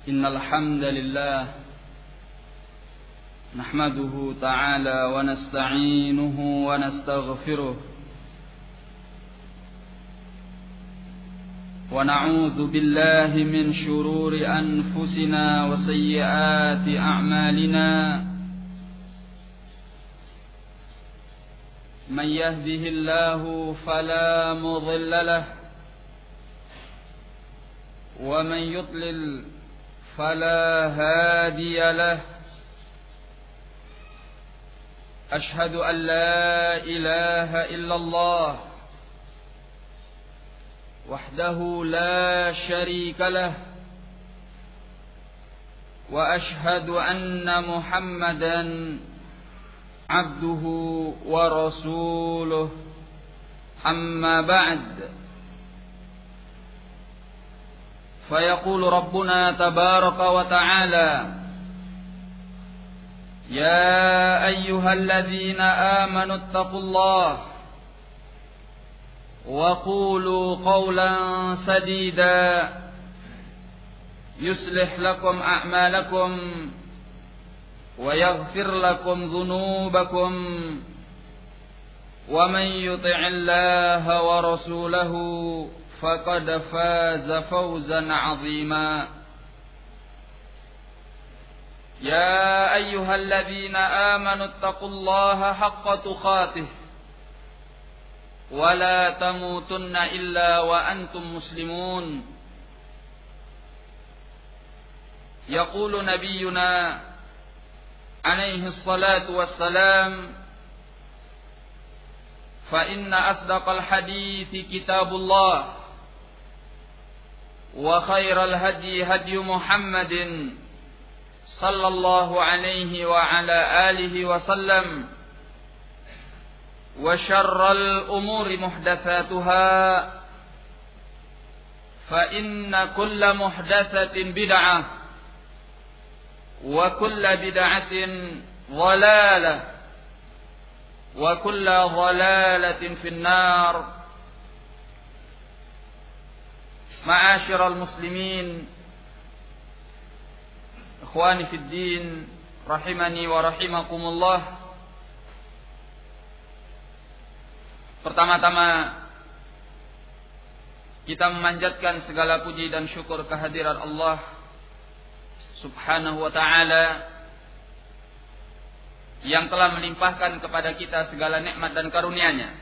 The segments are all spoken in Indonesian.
إن الحمد لله نحمده تعالى ونستعينه ونستغفره ونعوذ بالله من شرور أنفسنا وسيئات أعمالنا من يهده الله فلا مضل له ومن يضلل فلا هادي له أشهد أن لا إله إلا الله وحده لا شريك له وأشهد أن محمدا عبده ورسوله أما بعد فيقول ربنا تبارك وتعالى يا أيها الذين آمنوا اتقوا الله وقولوا قولا سديدا يصلح لكم أعمالكم ويغفر لكم ذنوبكم ومن يطع الله ورسوله فقد فاز فوزا عظيما يا أيها الذين آمنوا اتقوا الله حق تقاته ولا تموتن إلا وأنتم مسلمون يقول نبينا عليه الصلاة والسلام فإن أصدق الحديث كتاب الله وخير الهدي هدي محمد صلى الله عليه وعلى آله وسلم وشر الأمور محدثاتها فإن كل محدثة بدعة وكل بدعة ضلالة وكل ضلالة في النار. معاشر المسلمين ikhwani fid din rahimani wa rahimakumullah. Pertama-tama kita memanjatkan segala puji dan syukur kehadirat Allah Subhanahu wa ta'ala yang telah melimpahkan kepada kita segala nikmat dan karunia-Nya.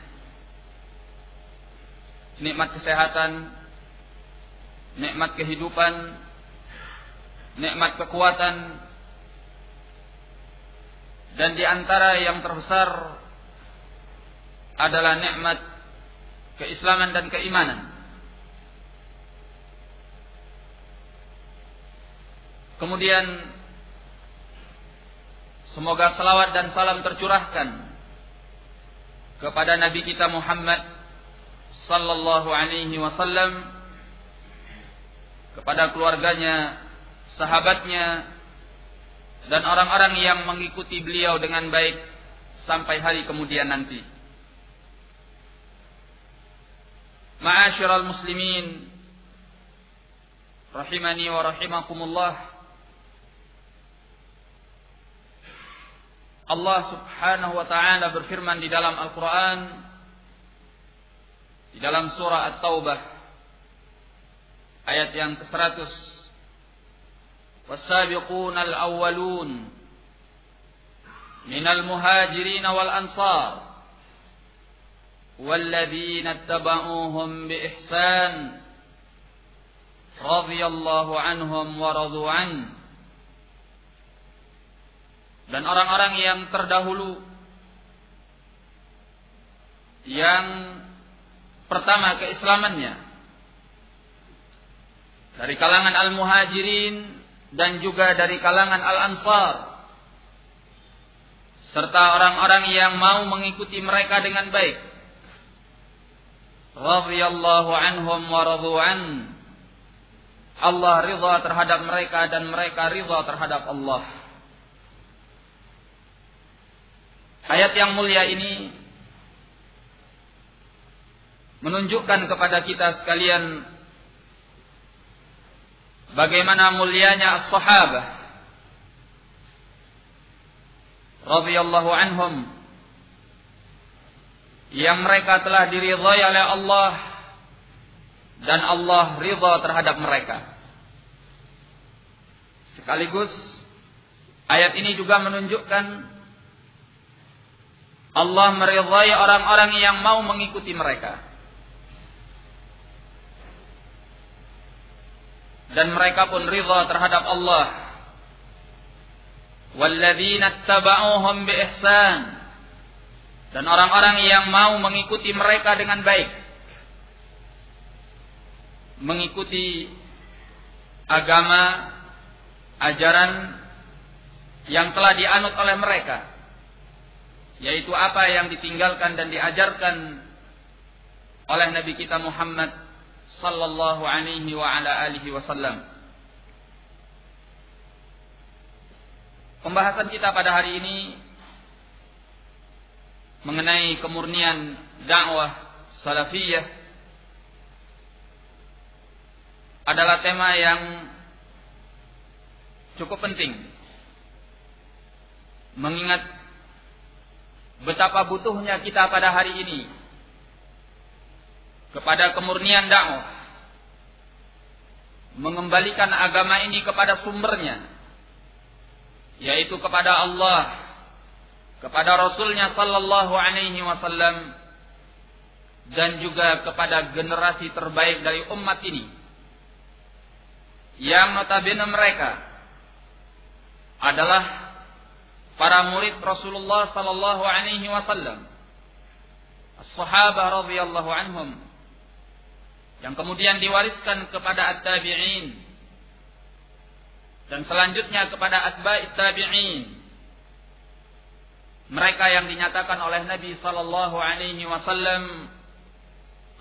Nikmat kesehatan, nikmat kehidupan, nikmat kekuatan, dan di antara yang terbesar adalah nikmat keislaman dan keimanan. Kemudian semoga salawat dan salam tercurahkan kepada Nabi kita Muhammad sallallahu alaihi wasallam, kepada keluarganya, sahabatnya, dan orang-orang yang mengikuti beliau dengan baik sampai hari kemudian nanti. Ma'asyiral muslimin rahimani wa rahimakumullah. Allah Subhanahu wa ta'ala berfirman di dalam Al-Quran, di dalam surah At-Taubah ayat yang ke-100, والسابقون الأولون من المهاجرين والأنصار والذين اتبعوهم بإحسان رضي الله عنهم ورضوا عنه. Dan orang-orang yang terdahulu, yang pertama keislamannya dari kalangan al-muhajirin dan juga dari kalangan al-ansar, serta orang-orang yang mau mengikuti mereka dengan baik. Radhiyallahu anhum wa radu an. Allah ridha terhadap mereka dan mereka ridha terhadap Allah. Ayat yang mulia ini menunjukkan kepada kita sekalian bagaimana mulianya as-sahabah radhiyallahu anhum yang mereka telah diridhai oleh Allah dan Allah ridha terhadap mereka. Sekaligus ayat ini juga menunjukkan Allah meridhai orang-orang yang mau mengikuti mereka. Dan mereka pun ridha terhadap Allah. Walladzina ittaba'uuhum biihsan. Dan orang-orang yang mau mengikuti mereka dengan baik. Mengikuti agama, ajaran yang telah dianut oleh mereka. Yaitu apa yang ditinggalkan dan diajarkan oleh Nabi kita Muhammad sallallahu alaihi wa ala alihi wasallam. Pembahasan kita pada hari ini mengenai kemurnian dakwah salafiyah adalah tema yang cukup penting, mengingat betapa butuhnya kita pada hari ini kepada kemurnian dakwah, mengembalikan agama ini kepada sumbernya, yaitu kepada Allah, kepada Rasulnya sallallahu alaihi wasallam, dan juga kepada generasi terbaik dari umat ini, yang notabene mereka adalah para murid Rasulullah sallallahu alaihi wasallam, as-sahabah radhiyallahu anhum, yang kemudian diwariskan kepada at-tabi'in dan selanjutnya kepada atba'it tabi'in. Mereka yang dinyatakan oleh Nabi sallallahu alaihi wasallam,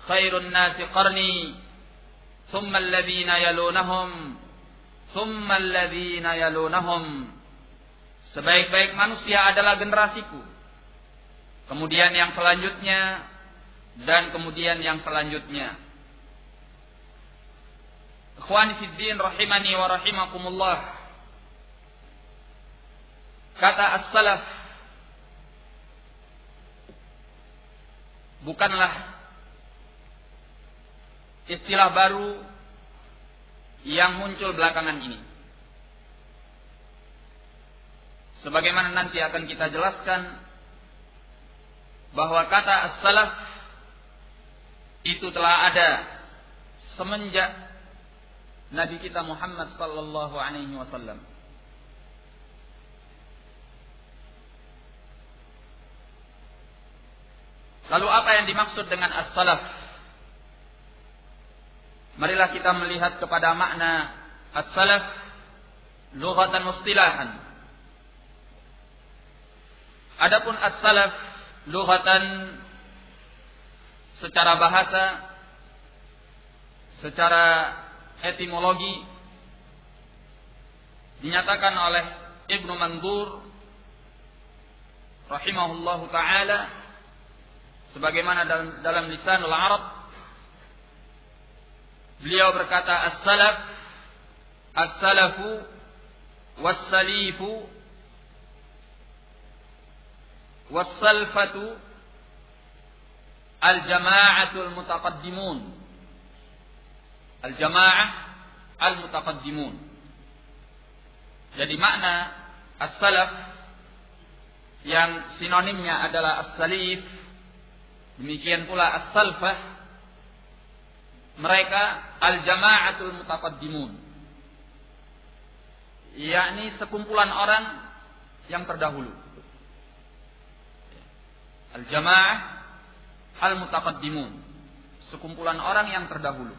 khairun nasi qarni, thumma alladhina yalunahum, thumma alladhina yalunahum. Sebaik-baik manusia adalah generasiku, kemudian yang selanjutnya, dan kemudian yang selanjutnya. Ikhwani fid din rahimani wa rahimakumullah. Kata as-salaf bukanlah istilah baru yang muncul belakangan ini. Sebagaimana nanti akan kita jelaskan bahwa kata as-salaf itu telah ada semenjak Nabi kita Muhammad sallallahu alaihi wasallam. Lalu apa yang dimaksud dengan as-salaf? Marilah kita melihat kepada makna as-salaf lughatan wastilahan. Adapun as-salaf lughatan secara bahasa, secara etimologi, dinyatakan oleh Ibnu Mandur rahimahullahu taala sebagaimana dalam Lisanul Arab, beliau berkata as-salaf, as-salafu was-salifu was-salfatu al-jama'atul mutaqaddimun. Al-jama'ah al-mutaqaddimun. Jadi makna as-salaf yang sinonimnya adalah as-salif, demikian pula as-salfah, mereka al-jama'atul mutaqaddimun, yakni sekumpulan orang yang terdahulu. Al-jama'ah al-mutaqaddimun, sekumpulan orang yang terdahulu.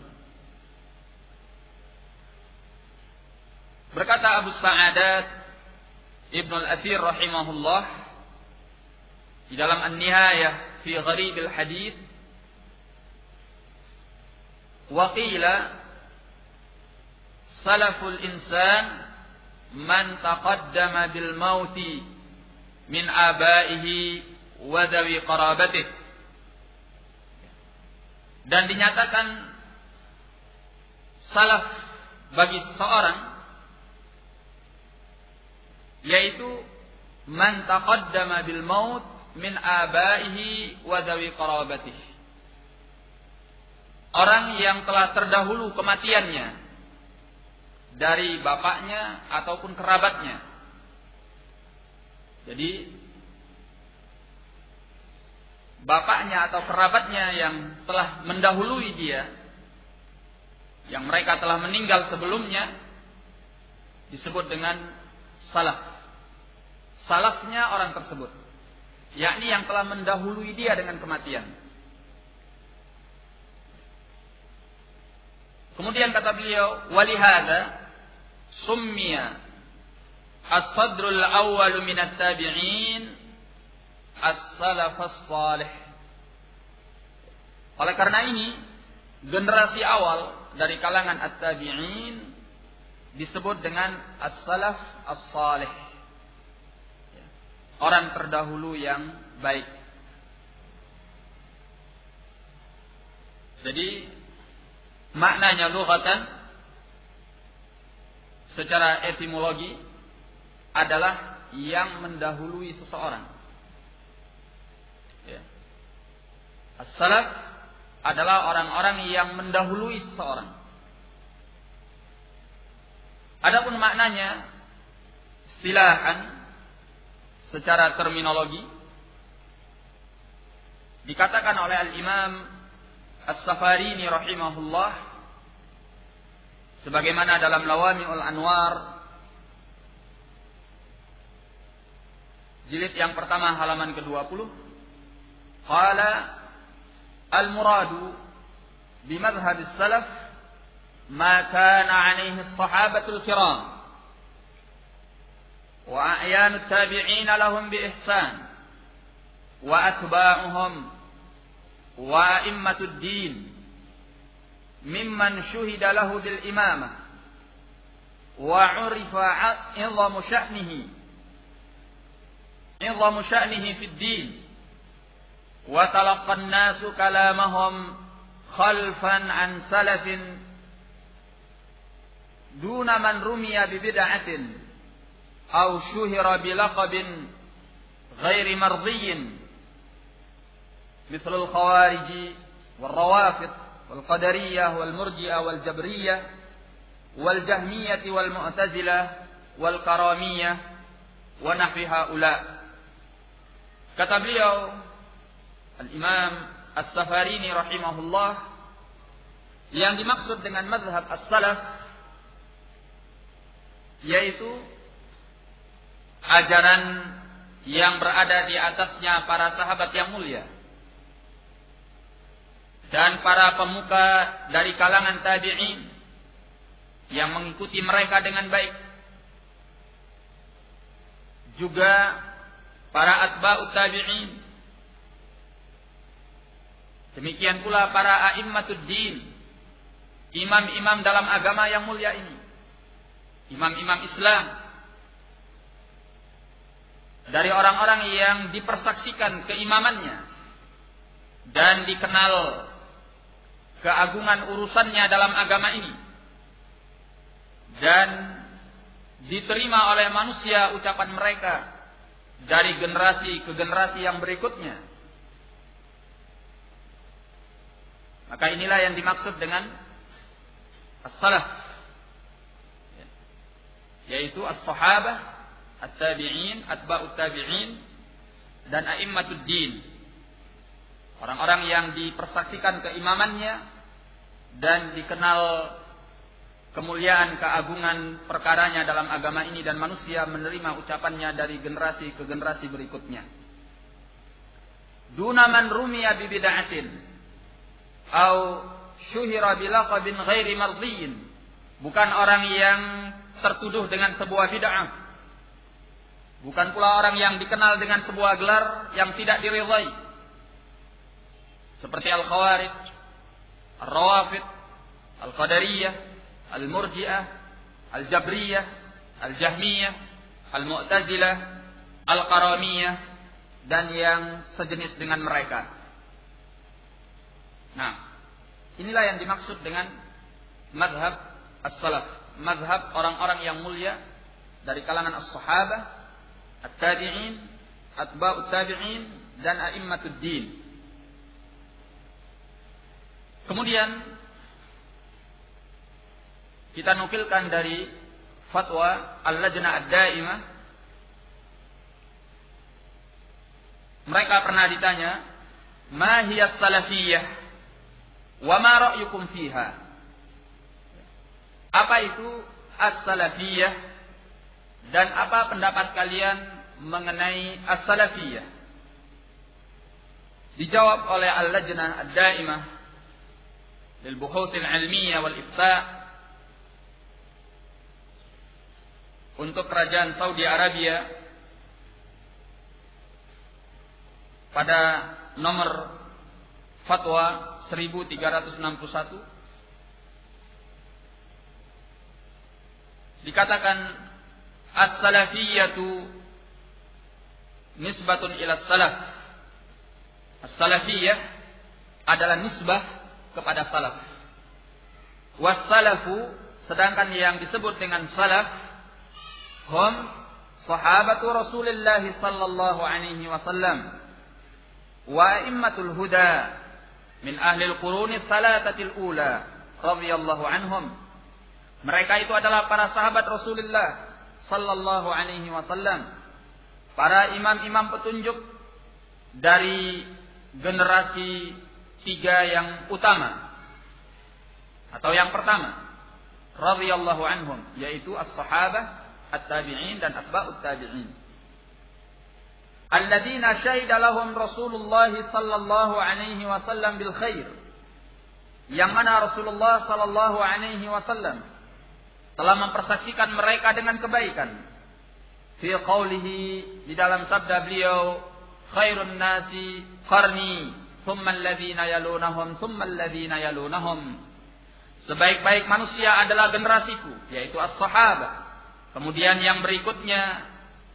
Berkata Abu Sa'adat Ibnu Al-Athir rahimahullah di dalam An-Nihayah fi Gharib al-Hadith, wa qila salaful insan man taqaddama bil mauti min abaihi wa dhawi qarabatih. Dan dinyatakan salaf bagi seseorang, yaitu man taqaddama bil maut min abaihi wa dhawi qarabatihi. Orang yang telah terdahulu kematiannya dari bapaknya ataupun kerabatnya. Jadi bapaknya atau kerabatnya yang telah mendahului dia, yang mereka telah meninggal sebelumnya, disebut dengan salaf. Salafnya orang tersebut, yakni yang telah mendahului dia dengan kematian. Kemudian kata beliau, walihada summiya as-sadrul awwal min at-tabi'in as-salaf as-salih. Oleh karena ini, generasi awal dari kalangan at-tabi'in disebut dengan as-salaf as-salih. Orang terdahulu yang baik. Jadi maknanya lughatan secara etimologi adalah yang mendahului seseorang. Ya. As-salaf adalah orang-orang yang mendahului seseorang. Adapun maknanya istilahan secara terminologi dikatakan oleh Al-Imam As-Safarini rahimahullah sebagaimana dalam Lawami'ul Anwar jilid yang pertama halaman ke-20, qala al-muradu bimadhhab as-salaf ma kana 'alaihi as-sahabatul kiram wa a'yan at-tabi'in lahum bi ihsan wa atba'uhum wa a'immatud din mimman syuhida lahu bil imamah wa 'urifa 'idhamu sya'nihi fid din wa talaqqa an-nasu kalamahum khalfan an salafin duna man rumiya bi bid'atin aw syuhira bi laqabin ghairi mardiyyin مثل الخوارج والروافض والقدرية والمرجئة والجبرية والجهمية والمعتزلة والكرامية ونحو هؤلاء. Kata beliau Al-Imam As-Safarini rahimahullah, yang dimaksud dengan mazhab as-salaf yaitu ajaran yang berada di atasnya para sahabat yang mulia dan para pemuka dari kalangan tabi'in yang mengikuti mereka dengan baik. Juga para atba'ut tabi'in. Demikian pula para a'immatud din, imam-imam dalam agama yang mulia ini, imam-imam Islam, dari orang-orang yang dipersaksikan keimamannya dan dikenal keagungan urusannya dalam agama ini dan diterima oleh manusia ucapan mereka dari generasi ke generasi yang berikutnya. Maka inilah yang dimaksud dengan as-salaf, yaitu as-sahabah, at-tabi'in, atba'ut tabi'in, dan a'immatud din, orang-orang yang dipersaksikan keimamannya dan dikenal kemuliaan keagungan perkaranya dalam agama ini dan manusia menerima ucapannya dari generasi ke generasi berikutnya. Duna man rumiya bi bid'atin au syuhira bi laqabin ghairi mardiyyin, bukan orang yang tertuduh dengan sebuah bid'ah, bukan pula orang yang dikenal dengan sebuah gelar yang tidak diridhai, seperti al-khawarij, al-rawafid, al-qadariyah, al-murji'ah, al-jabriyah, al-jahmiyah, al-mu'tazilah, al-karamiyah, dan yang sejenis dengan mereka. Nah, inilah yang dimaksud dengan mazhab as-salaf. mazhab orang-orang yang mulia dari kalangan as-sahabah, at-tabi'in, atba'ut tabi'in, dan a'immatud din. Kemudian kita nukilkan dari fatwa Al-Lajnah Ad-Daimah. Mereka pernah ditanya, "Ma hiya salafiyah wa ma ra'yukum fiha?" Apa itu as-salafiyah dan apa pendapat kalian mengenai as-salafiyah? Dijawab oleh Al-Lajnah Ad-Daimah lil Buhuth al-Ilmiyah wal Ifta' untuk kerajaan Saudi Arabia pada nomor fatwa 1361 dikatakan as-salafiyatu nisbatun ila salaf. As-salafiyah adalah nisbah kepada salaf. Was-salafu, sedangkan yang disebut dengan salaf hum sahabatu Rasulullah sallallahu alaihi wasallam wa a'immatul huda min ahli al-quruni thalathatil ula radhiyallahu anhum. Mereka itu adalah para sahabat Rasulullah sallallahu alaihi wasallam, para imam-imam petunjuk dari generasi 3 yang utama atau yang pertama, radhiyallahu anhum, yaitu as-sahabah, at-tabi'in dan atba'ut tabi'in. Alladzina syahida lahum Rasulullah sallallahu alaihi wasallam bil khair. Yang mana Rasulullah sallallahu alaihi wasallam telah mempersaksikan mereka dengan kebaikan. Fi qawlihi, di dalam sabda beliau, khairun nasi qarni, thumma alladhina yalunahum, thumma alladhina yalunahum. Sebaik-baik manusia adalah generasiku, yaitu as-sahabah. Kemudian yang berikutnya,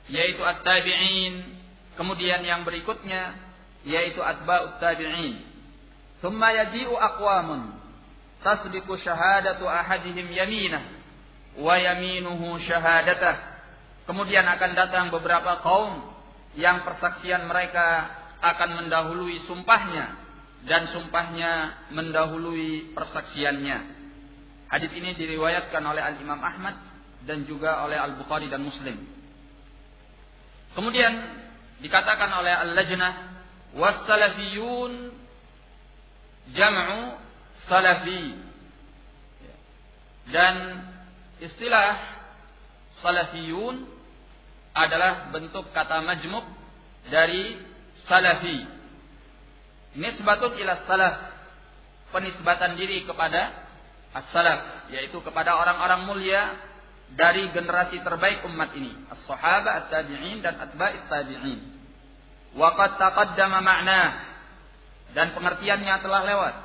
yaitu at-tabi'in. Kemudian yang berikutnya, yaitu atba'ut tabi'in. Thumma yaji'u aqwamun tasbiqu syahadatu ahadihim yaminah wa yaminuhu syahadatah. Kemudian akan datang beberapa kaum yang persaksian mereka akan mendahului sumpahnya dan sumpahnya mendahului persaksiannya. Hadis ini diriwayatkan oleh Al-Imam Ahmad dan juga oleh Al-Bukhari dan Muslim. Kemudian dikatakan oleh Al-Lajnah, was-salafiyun jam'u salafi. Dan istilah salafiyun adalah bentuk kata majmuk dari salafi. Nisbatun ila salaf, penisbatan diri kepada as-salaf, yaitu kepada orang-orang mulia dari generasi terbaik umat ini, as-sahabah, at-tabi'in dan atba'it tabi'in. Wa qad taqaddama ma'nah, dan pengertiannya telah lewat.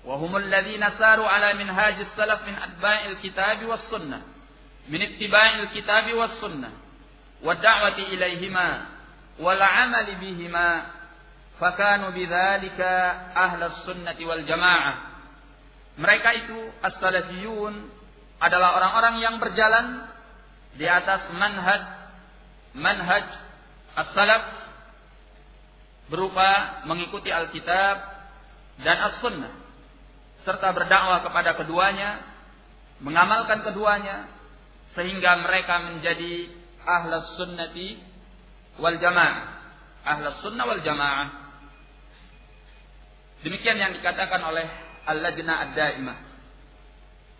Wa humul ladzina saru ala minhajis salaf min atba'il kitabi was sunnah, min ittiba'il kitabi was sunnah wa da'wati ilaihima wal 'amali bihima, fakanu bidzalika ahlus sunnati wal jamaah. Mereka itu as-salafiyun adalah orang-orang yang berjalan di atas manhaj as-salaf, berupa mengikuti Alkitab dan as-sunnah, serta berdakwah kepada keduanya, mengamalkan keduanya, sehingga mereka menjadi ahlus sunnati wal jamaah, ahlus sunnah wal jamaah. Demikian yang dikatakan oleh Al-Lajnah Ad-Daimah.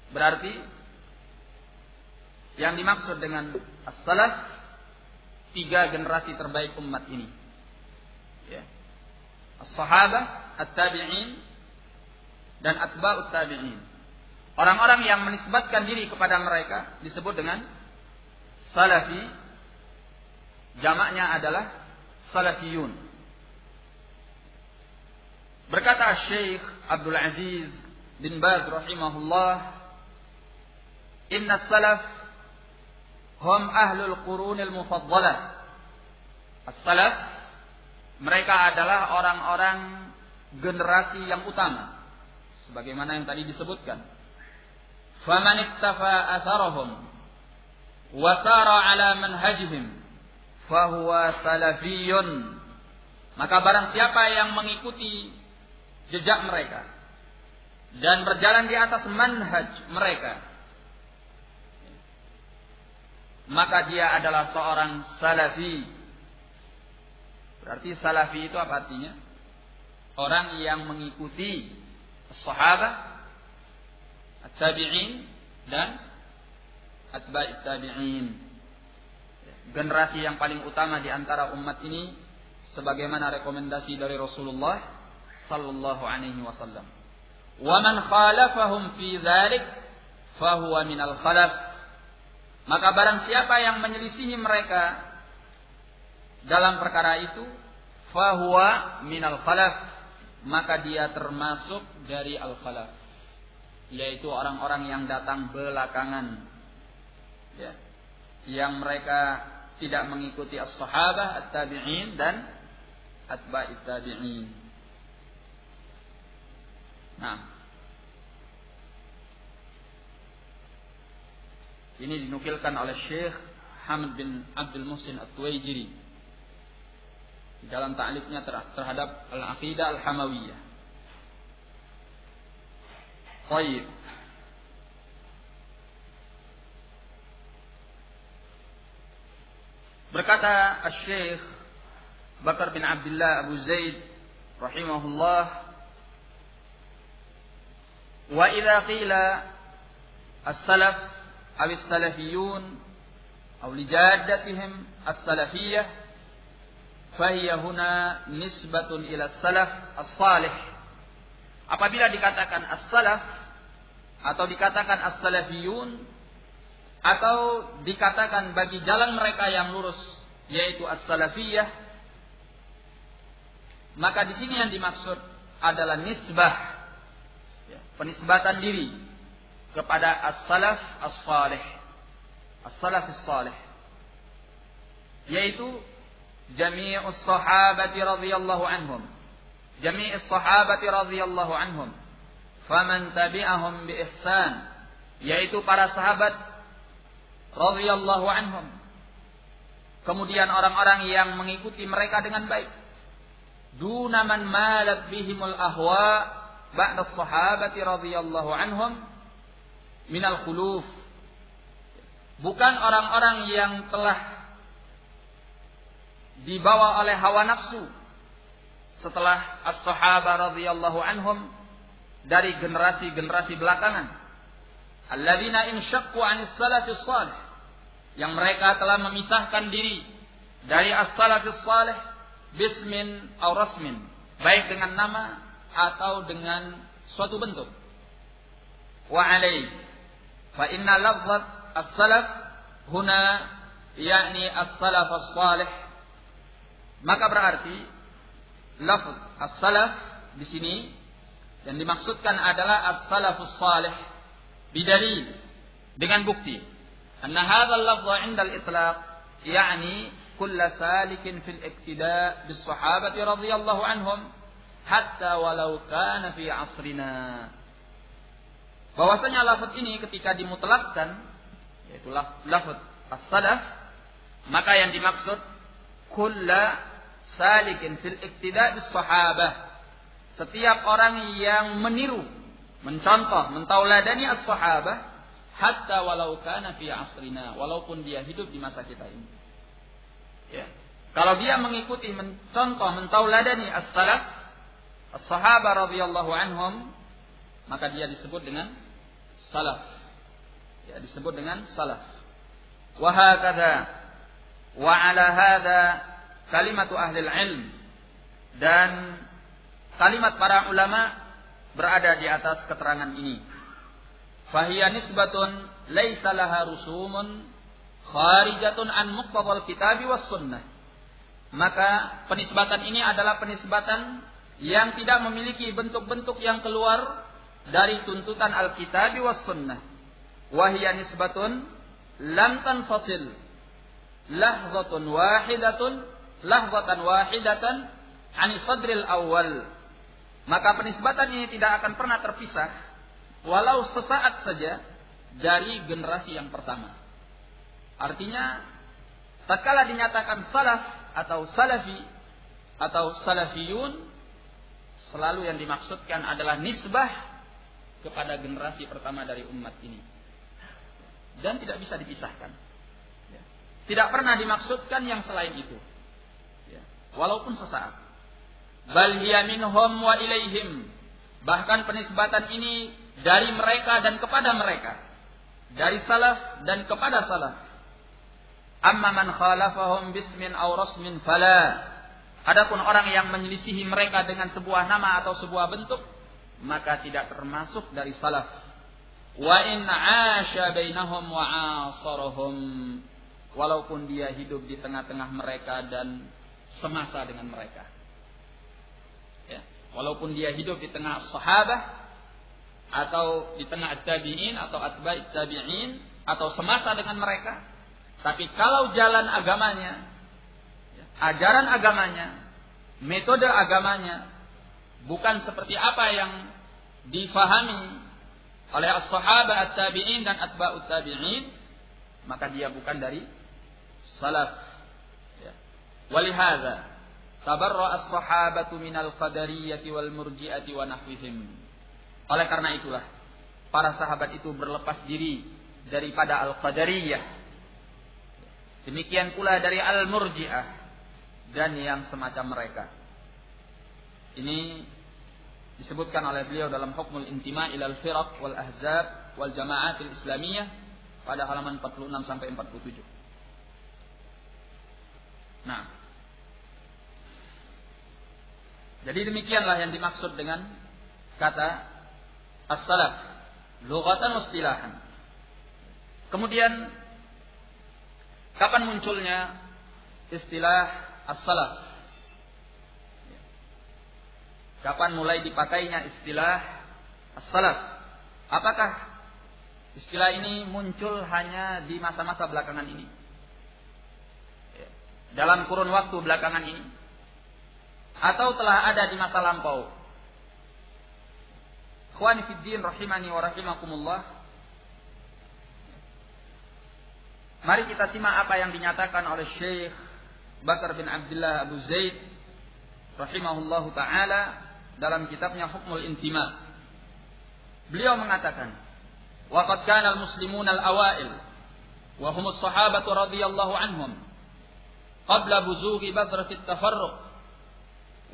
Berarti yang dimaksud dengan as-salaf 3 generasi terbaik umat ini, ya. As-sahabah, at-tabi'in dan atba'ut tabi'in. Orang-orang yang menisbatkan diri kepada mereka disebut dengan salafi. Jamaknya adalah salafiyun. Berkata Syekh Abdul Aziz bin Baz rahimahullah, inna salaf hum ahlul qurunil mufaddalah. As-salaf, mereka adalah orang-orang generasi yang utama, sebagaimana yang tadi disebutkan. faman iktafa atharahum wa sara ala manhajihim fahuwa salafiyun. Maka barang siapa yang mengikuti jejak mereka dan berjalan di atas manhaj mereka, maka dia adalah seorang salafi. Berarti salafi itu apa artinya? Orang yang mengikuti sahabat, at-tabi'in dan atba'it tabi'in. Generasi yang paling utama di antara umat ini sebagaimana rekomendasi dari Rasulullah sallallahu alaihi wasallam. Wa man khalafahum fi dzalik fahuwa minal khalaf. Maka barang siapa yang menyelisihi mereka dalam perkara itu, fahuwa minal khalaf, maka dia termasuk dari al-khalaf, yaitu orang-orang yang datang belakangan, ya, yang mereka tidak mengikuti as-sahabah, at-tabi'in dan atba'it tabi'in. Nah, ini dinukilkan oleh Syekh Hamad bin Abdul Muhsin At-Tuwaijiri di dalam ta'liqnya terhadap Al-Aqidah Al-Hamawiyah. Baik. Berkata Syekh Bakar bin Abdullah Abu Zaid rahimahullah, wa idza qila as-salaf aw as-salafiyun aw li jaddatihim as-salafiyyah fahiya huna nisbatun ila as-salaf as-salih. Apabila dikatakan as-salaf atau dikatakan as-salafiyun atau dikatakan bagi jalan mereka yang lurus yaitu as-salafiyyah, maka di sini yang dimaksud adalah nisbah, penisbatan diri kepada as-salaf as-salih, as-salaf as-salih, yaitu jami'us sahabati radhiyallahu anhum, jami'us sahabati radhiyallahu anhum, faman tabi'ahum bi ihsan, yaitu para sahabat radhiyallahu anhum, kemudian orang-orang yang mengikuti mereka dengan baik, duna man malat bihimul ahwa ba'da sahabati radhiyallahu anhum minal khuluf, bukan orang-orang yang telah dibawa oleh hawa nafsu setelah as-sahabah radhiyallahu anhum dari generasi-generasi belakangan, alladzina insyaqqu 'anis salafis salih, yang mereka telah memisahkan diri dari as-salafis salih bismin aw rasmin, baik dengan nama atau dengan suatu bentuk. Wa alaihi fa inna lafzat as-salaf huna yakni as-salaf as-salih, maka berarti lafaz as-salaf di sini yang dimaksudkan adalah as-salafus salih bidalil, dengan bukti anna hadzal lafza 'inda al-itlaq yani kull salikin fil iqtida' bis sahabati radhiyallahu anhum hatta walau kana fi asrina. Bahwasanya lafaz ini ketika dimutlakkan yaitu lafaz as-salaf, maka yang dimaksud kull salikin fil iqtida' bis sahabah, setiap orang yang meniru, mencontoh, mentauladani as-sahabah, hatta walau kana fi asrina, walaupun dia hidup di masa kita ini. Ya. Kalau dia mengikuti, mencontoh, mentauladani as-salaf, as-sahabah radhiyallahu anhum, maka dia disebut dengan salaf. Ya, disebut dengan salaf. Wa hakadha wa ala hadha kalimatu ahli ilm, dan kalimat para ulama berada di atas keterangan ini. Fahiya nisbatun laisa laha rusumun kharijatun an muqtadal kitabi was sunnah. Maka penisbatan ini adalah penisbatan yang tidak memiliki bentuk-bentuk yang keluar dari tuntutan Alkitab was sunnah. Wa hiya nisbatun lam tanfasil lahzatan wahidatan an sadril awal. Maka penisbatan ini tidak akan pernah terpisah walau sesaat saja dari generasi yang pertama. Artinya tatkala dinyatakan salaf atau salafi atau salafiyun, selalu yang dimaksudkan adalah nisbah kepada generasi pertama dari umat ini. Dan tidak bisa dipisahkan. Tidak pernah dimaksudkan yang selain itu. Walaupun sesaat. Bal hiya minhum wa ilaihim. Bahkan penisbatan ini dari mereka dan kepada mereka. Dari salaf dan kepada salaf. Amma man khalafahum bismin aw rasmin fala. Adapun orang yang menyelisihi mereka dengan sebuah nama atau sebuah bentuk, maka tidak termasuk dari salaf. Wa in 'asha bainahum wa 'asarahum. Walaupun dia hidup di tengah-tengah mereka dan semasa dengan mereka. Ya. Walaupun dia hidup di tengah sahabat atau di tengah tabi'in atau atba'it tabi'in atau semasa dengan mereka, tapi kalau jalan agamanya, ajaran agamanya, metode agamanya bukan seperti apa yang difahami oleh as-sahabat, at-tabi'in dan atba'ut tabi'in, maka dia bukan dari salaf. Ya. Walihada tabarra as-sahabatu minal qadariyyati wal murji'ati wa nahwihim. Oleh karena itulah para sahabat itu berlepas diri daripada al-qadariyah. Demikian pula dari al-murji'ah dan yang semacam mereka. Ini disebutkan oleh beliau dalam Hukmul Intima' ilal Firaq wal Ahzab wal Jama'atil Islamiyah pada halaman 46 sampai 47. Nah, jadi demikianlah yang dimaksud dengan kata as-salaf lughatan wa istilahan. Kemudian kapan munculnya istilah as-salaf? Kapan mulai dipakainya istilah as-salaf? Apakah istilah ini muncul hanya di masa-masa belakangan ini? Dalam kurun waktu belakangan ini? Atau telah ada di masa lampau? Ikhwani fid din rahimani wa rahimakumullah. Mari kita simak apa yang dinyatakan oleh Syekh Bakar bin Abdullah Abu Zaid rahimahullahu ta'ala dalam kitabnya Hukmul Intima'. Beliau mengatakan, "Waqad kana al-muslimuna al-awail wa hum as-sahabatu radhiyallahu anhum qabla buzughi badrati at-tafarruq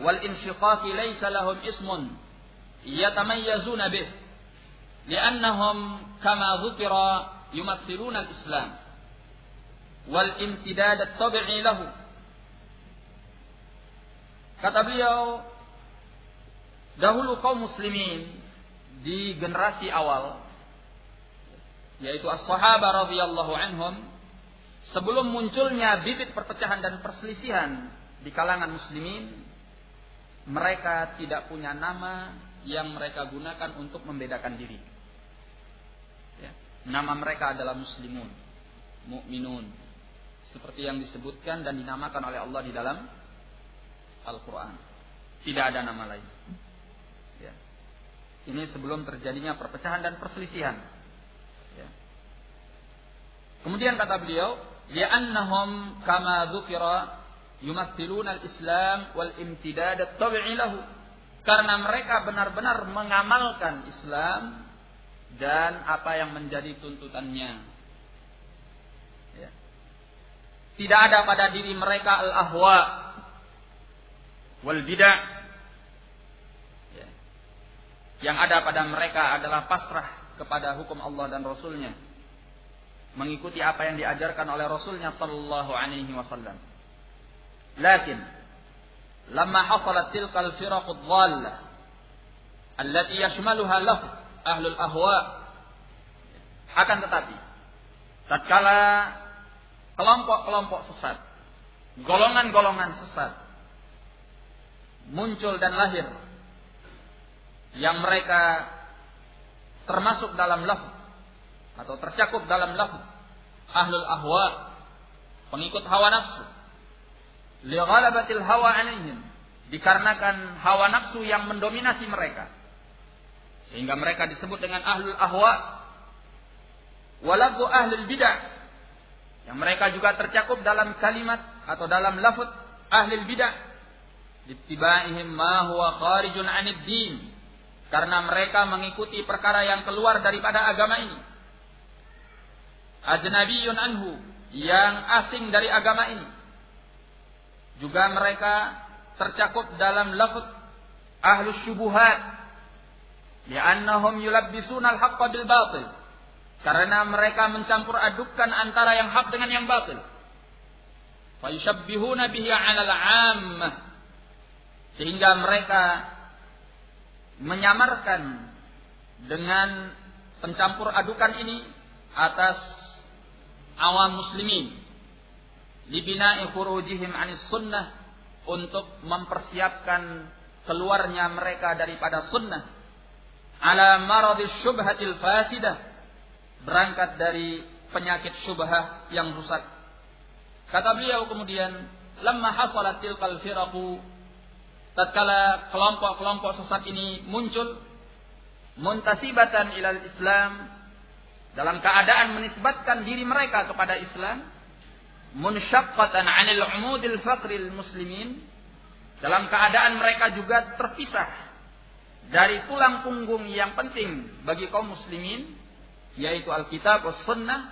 wal inshiqaq laysa lahum ismun yatamayyazuna bih li'annahum kama dhukira yumaththiluna al-islam wal imtidad at-tabi'i lahu." Kata beliau, dahulu kaum muslimin di generasi awal, yaitu as-sahabah radhiyallahu anhum, sebelum munculnya bibit perpecahan dan perselisihan di kalangan muslimin, mereka tidak punya nama yang mereka gunakan untuk membedakan diri. Ya. Nama mereka adalah muslimun, mukminun, seperti yang disebutkan dan dinamakan oleh Allah di dalam Al-Quran. Tidak ada nama lain. Ya. Ini sebelum terjadinya perpecahan dan perselisihan. Ya. Kemudian kata beliau, li'annahum kama dzukira yumaththiluna al-islam wal imtidad at-tabi'i lahu. Karena mereka benar-benar mengamalkan Islam dan apa yang menjadi tuntutannya. Ya. Tidak ada pada diri mereka al-ahwa wal bid'ah. Ya. Yang ada pada mereka adalah pasrah kepada hukum Allah dan Rasulnya, mengikuti apa yang diajarkan oleh Rasulnya sallallahu alaihi wasallam. Lakin lamma hasalat tilka al-firaq ad-dhallah allati yashmaluha lahu ahlul ahwa, akan tetapi tatkala kelompok-kelompok sesat, golongan-golongan sesat muncul dan lahir, yang mereka termasuk dalam lafz atau tercakup dalam lafz ahlul ahwa, pengikut hawa nafsu, li ghalabatil hawa alaihim, dikarenakan hawa nafsu yang mendominasi mereka, sehingga mereka disebut dengan ahlul ahwa. walafzu ahlul bid'ah, yang mereka juga tercakup dalam kalimat atau dalam lafaz ahlul bid'ah, dittibaihim ma huwa kharijun 'anid din, karena mereka mengikuti perkara yang keluar daripada agama ini. Ajnabiyyun anhu, yang asing dari agama ini. Juga mereka tercakup dalam lafaz ahlus syubuhat, li'annahum yulabbisuna al-haqqa bil batil, karena mereka mencampur adukkan antara yang hak dengan yang batil. Fa yushabbihuna bihi 'alal 'ammah, sehingga mereka menyamarkan dengan pencampur adukan ini atas awam muslimin, libina'i khurujihim 'anis sunnah, untuk mempersiapkan keluarnya mereka daripada sunnah, ala maradis syubhatil fasidah, berangkat dari penyakit syubhah yang rusak. Kata beliau kemudian, lamma hasalat tilkal firaqu, tatkala kelompok-kelompok sesat ini muncul, muntasibatan ilal Islam, dalam keadaan menisbatkan diri mereka kepada Islam, munsyaqqatan 'anil 'umudil faqril muslimin, dalam keadaan mereka juga terpisah dari tulang punggung yang penting bagi kaum muslimin, yaitu Alkitab was sunnah,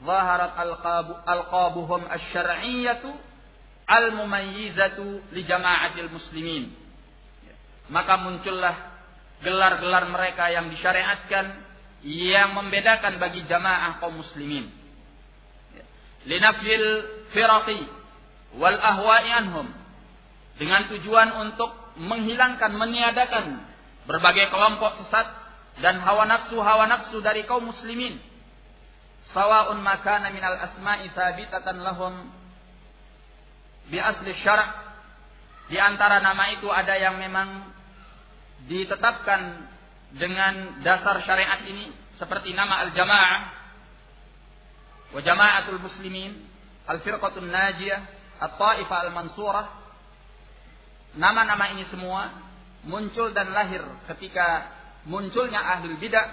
zaharat alqabuhum asy-syar'iyyatu al-mumayyizatu li jama'atil muslimin. Maka muncullah gelar-gelar mereka yang disyariatkan, yang membedakan bagi jamaah kaum muslimin. Linafil firaqi wal ahwa'i anhum, dengan tujuan untuk menghilangkan, meniadakan berbagai kelompok sesat dan hawa nafsu dari kaum muslimin. Sawa'un makana minal asma'i thabitatan lahum bi asli syara', di antara nama itu ada yang memang ditetapkan dengan dasar syariat ini, seperti nama al-jamaah wa jama'atul muslimin, al-firqatun najiyah, at-ta'ifah al-mansurah. Nama-nama ini semua muncul dan lahir ketika munculnya ahlul bidah,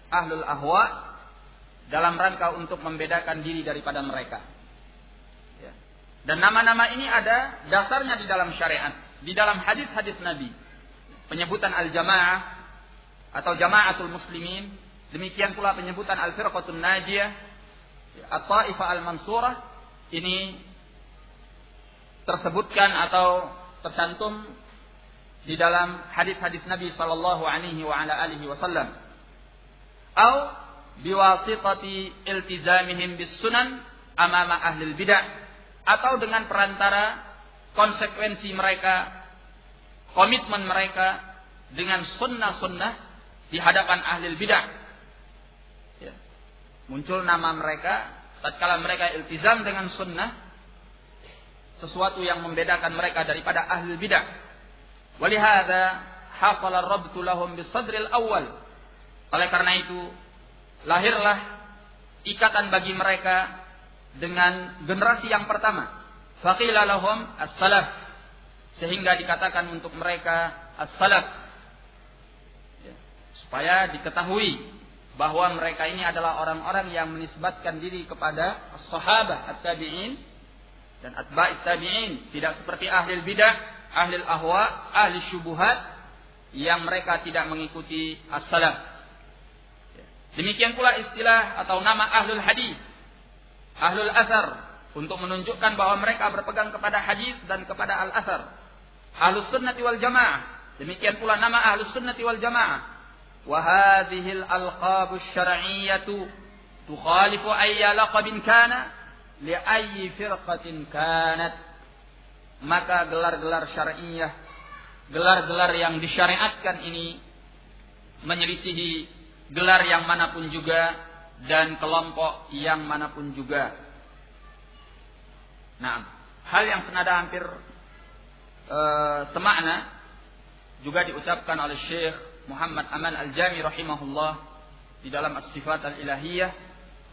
ahlul ahwa, dalam rangka untuk membedakan diri daripada mereka. Dan nama-nama ini ada dasarnya di dalam syariat, di dalam hadis-hadis Nabi. Penyebutan al-jamaah atau jama'atul muslimin, demikian pula penyebutan al-firqatun najiyah, at-ta'ifah al-mansurah, ini tersebutkan atau tercantum di dalam hadis-hadis Nabi sallallahu alaihi wa ala alihi wasallam. Au biwasitati iltizamihim bis sunan amama ahlil bidah, atau dengan perantara konsekuensi mereka, komitmen mereka dengan sunnah-sunnah di hadapan ahlil bidah. Ya. Muncul nama mereka tatkala mereka iltizam dengan sunnah, sesuatu yang membedakan mereka daripada ahlil bidah. Walihada hasala ar-rabtu lahum bisadril awal. Oleh karena itu lahirlah ikatan bagi mereka dengan generasi yang pertama. Faqila lahum as-salaf, sehingga dikatakan untuk mereka as-salaf. Supaya diketahui bahwa mereka ini adalah orang-orang yang menisbatkan diri kepada as-sahabah at-tabi'in dan atba'it tabi'in, tidak seperti ahli bidah, ahli ahwa, ahli syubuhat yang mereka tidak mengikuti as-salaf. Demikian pula istilah atau nama ahlul hadis, ahlul athar, untuk menunjukkan bahwa mereka berpegang kepada hadis dan kepada al-athar. Ahlus sunnati wal jamaah, demikian pula nama ahlus sunnati wal jamaah. وهذه الألقاب الشرعية تخالف أي لقب كان لأي فرقة كانت. Maka gelar-gelar syar'iyah, gelar-gelar yang disyariatkan ini menyelisihi gelar yang manapun juga dan kelompok yang manapun juga. Nah, hal yang senada hampir semakna juga diucapkan oleh Syekh Muhammad Aman Al-Jami rahimahullah di dalam As-Sifat Al-Ilahiyah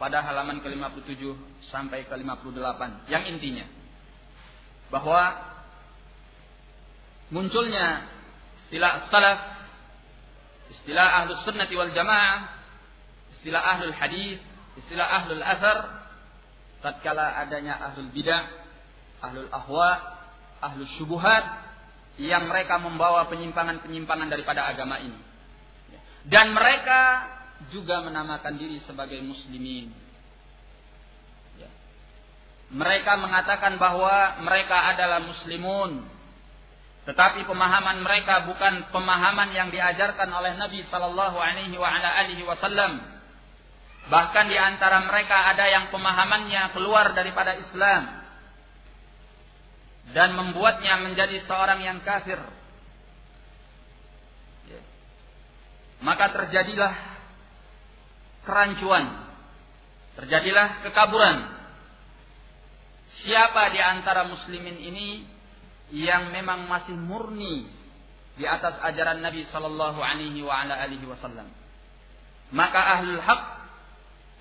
pada halaman ke-57 sampai ke-58, yang intinya bahwa munculnya istilah salaf, istilah ahlus sunnati wal jamaah, istilah ahlul hadis, istilah ahlul athar, tatkala adanya ahlul bidah, ahlul ahwa, ahlul syubuhat yang mereka membawa penyimpangan-penyimpangan daripada agama ini. Dan mereka juga menamakan diri sebagai muslimin. Mereka mengatakan bahwa mereka adalah muslimun, tetapi pemahaman mereka bukan pemahaman yang diajarkan oleh Nabi sallallahu alaihi wasallam. Bahkan di antara mereka ada yang pemahamannya keluar daripada Islam dan membuatnya menjadi seorang yang kafir. Maka terjadilah kerancuan, terjadilah kekaburan. Siapa di antara muslimin ini yang memang masih murni di atas ajaran Nabi sallallahu alaihi wasallam? Maka ahlul haq,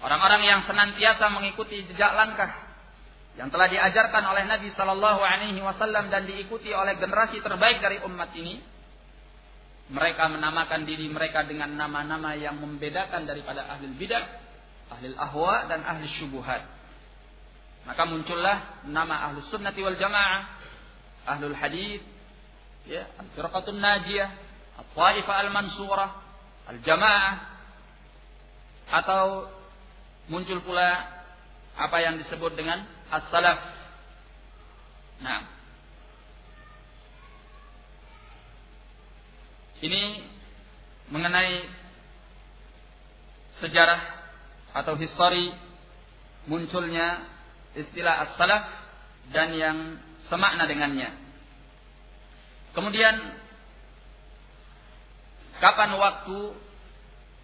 orang-orang yang senantiasa mengikuti jejak langkah yang telah diajarkan oleh Nabi sallallahu alaihi wasallam dan diikuti oleh generasi terbaik dari umat ini, mereka menamakan diri mereka dengan nama-nama yang membedakan daripada ahlul bidah, ahlul ahwa dan ahlul syubuhat. Maka muncullah nama ahlus sunnati wal jamaah, ahlul hadith, ya, al-firqatun najiyah, al-taifah al-mansurah, al-jamaah, atau muncul pula apa yang disebut dengan as-salaf. Nah, ini mengenai sejarah atau histori munculnya istilah as-salaf dan yang semakna dengannya. Kemudian kapan waktu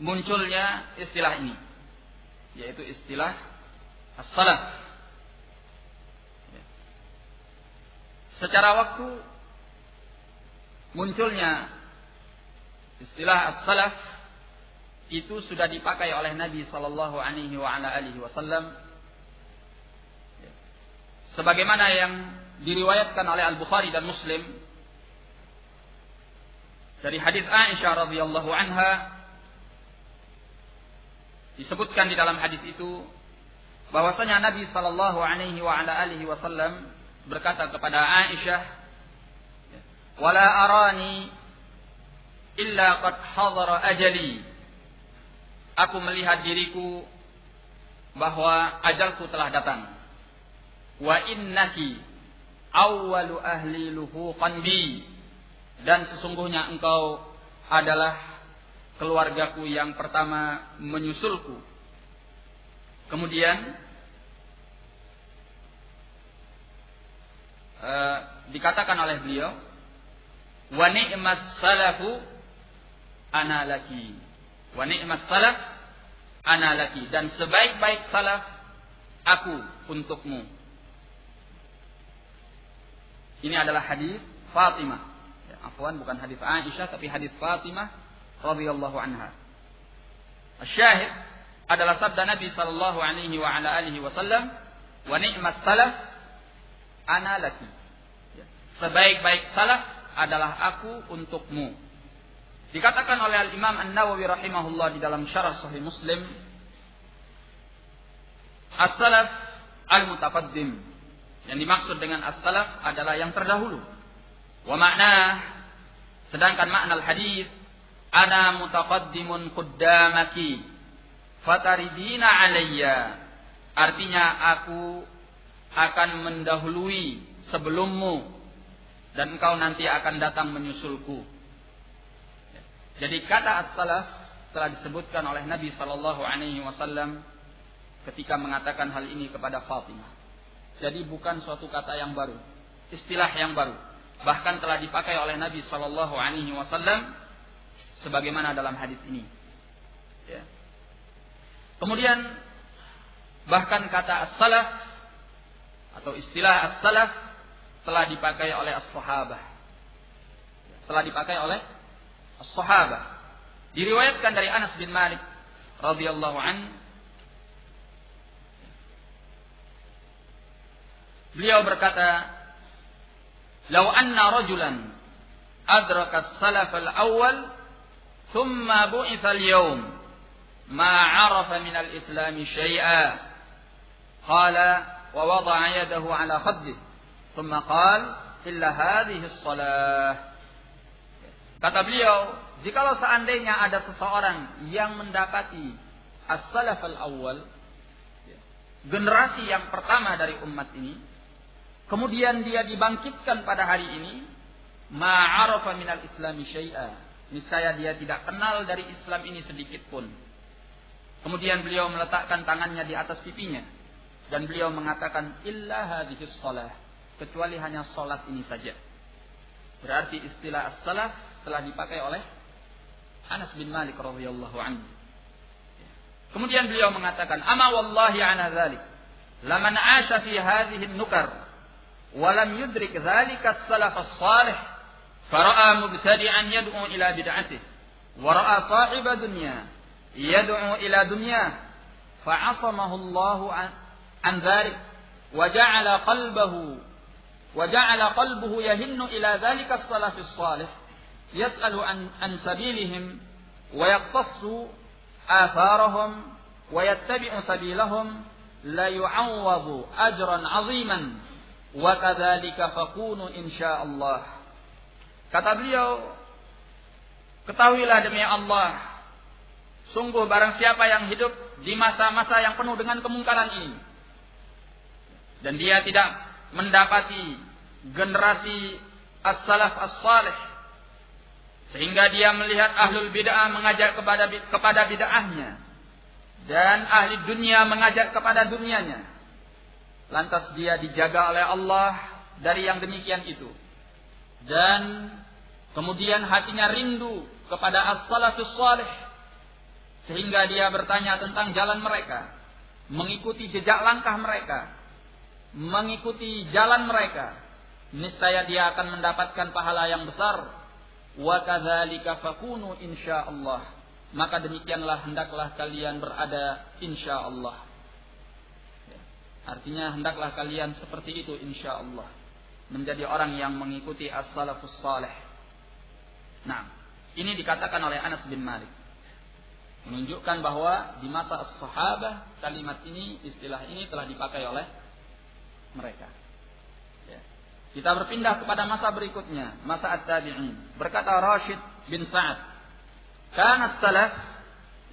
munculnya istilah ini, yaitu istilah as-salaf. Secara waktu munculnya istilah as-salaf itu sudah dipakai oleh Nabi sallallahu alaihi wasallam sebagaimana yang diriwayatkan oleh Al-Bukhari dan Muslim dari hadis Aisyah radhiyallahu anha. Disebutkan di dalam hadis itu bahwasanya Nabi sallallahu alaihi wasallam berkata kepada Aisyah, "Wala arani illa qad hadara ajali." Aku melihat diriku bahwa ajalku telah datang. Wa innaki awwalu ahli luhuqan bi, dan sesungguhnya engkau adalah keluargaku yang pertama menyusulku. Kemudian dikatakan oleh beliau, wa ni'mas salafu ana laki, wa ni'mas salaf ana laki, dan sebaik-baik salaf aku untukmu. Ini adalah hadis Fatimah. Ya, afwan, bukan hadis Aisyah tapi hadis Fatimah radhiyallahu anha. Asyahid adalah sabda Nabi sallallahu alaihi wasallam, "Wa ni'mas salaf ana laki." Ya, sebaik-baik salaf adalah aku untukmu. Dikatakan oleh Al-Imam An-Nawawi rahimahullah di dalam Syarah Sahih Muslim, as-salaf al-mutaqaddim. Yang dimaksud dengan as-salaf adalah yang terdahulu. Wa makna, sedangkan makna al-hadis, ana mutaqaddimun quddamaki fataridina alayya. Artinya aku akan mendahului sebelummu dan engkau nanti akan datang menyusulku. Jadi kata as-salaf telah disebutkan oleh Nabi sallallahu alaihi wasallam ketika mengatakan hal ini kepada Fatimah. Jadi bukan suatu kata yang baru, istilah yang baru. Bahkan telah dipakai oleh Nabi sallallahu alaihi wasallam sebagaimana dalam hadis ini. Ya. Kemudian bahkan kata as-salaf atau istilah as-salaf telah dipakai oleh as-sahabah. Telah dipakai oleh as-sahabah. Diriwayatkan dari Anas bin Malik radhiyallahu anhu, beliau berkata, "Lau anna rajulan adraka as-salaf al-awwal thumma bu'itha al-yawm ma 'arafa min al-Islam syai'a. Qala wa wada'a yadahu 'ala khaddihi, thumma qala illa hadhihi as-shalah. Kata beliau, jikalau seandainya ada seseorang yang mendapati as-salaf al-awwal, generasi yang pertama dari umat ini, kemudian dia dibangkitkan pada hari ini, ma'arafa minal islami syai'a, niscaya dia tidak kenal dari Islam ini sedikit pun. Kemudian beliau meletakkan tangannya di atas pipinya dan beliau mengatakan illa hadhis shalah, kecuali hanya salat ini saja. Berarti istilah as-salaf telah dipakai oleh Anas bin Malik radhiyallahu anhu. Kemudian beliau mengatakan, "Ama wallahi ana dzalik, laman 'asha fi hadhihi an-nukar wa lam yudrik dzalika as-salaf as-salih, fara'a mubtadi'an yad'u ila bid'atihi, wa ra'a sahiba dunya yad'u ila dunyah, fa'asamahu Allah an dzalik, wa ja'ala qalbuhu yahinnu ila dzalika as-salaf as-salih, yas'alu an sabilihim wa yaqtassu آثارهم ويتبع سبيلهم لا يعوض أجرا عظيما وكذلك فكون إن شاء الله." Kata beliau, ketahuilah demi Allah, sungguh barang siapa yang hidup di masa-masa yang penuh dengan kemungkaran ini dan dia tidak mendapati generasi as-salaf as-salih, sehingga dia melihat ahlul bid'ah mengajak kepada bid'ahnya dan ahli dunia mengajak kepada dunianya, lantas dia dijaga oleh Allah dari yang demikian itu, dan kemudian hatinya rindu kepada as-salafus salih, sehingga dia bertanya tentang jalan mereka, mengikuti jejak langkah mereka, mengikuti jalan mereka, niscaya dia akan mendapatkan pahala yang besar. Wa kadzalika fakunu insyaallah, maka demikianlah hendaklah kalian berada insyaallah. Artinya hendaklah kalian seperti itu insyaallah, menjadi orang yang mengikuti as-salafus salih. Nah, ini dikatakan oleh Anas bin Malik, menunjukkan bahwa di masa as-sahabah kalimat ini, istilah ini telah dipakai oleh mereka. Kita berpindah kepada masa berikutnya, masa at-tabi'in. Berkata Rashid bin Sa'ad, "Kana as-salaf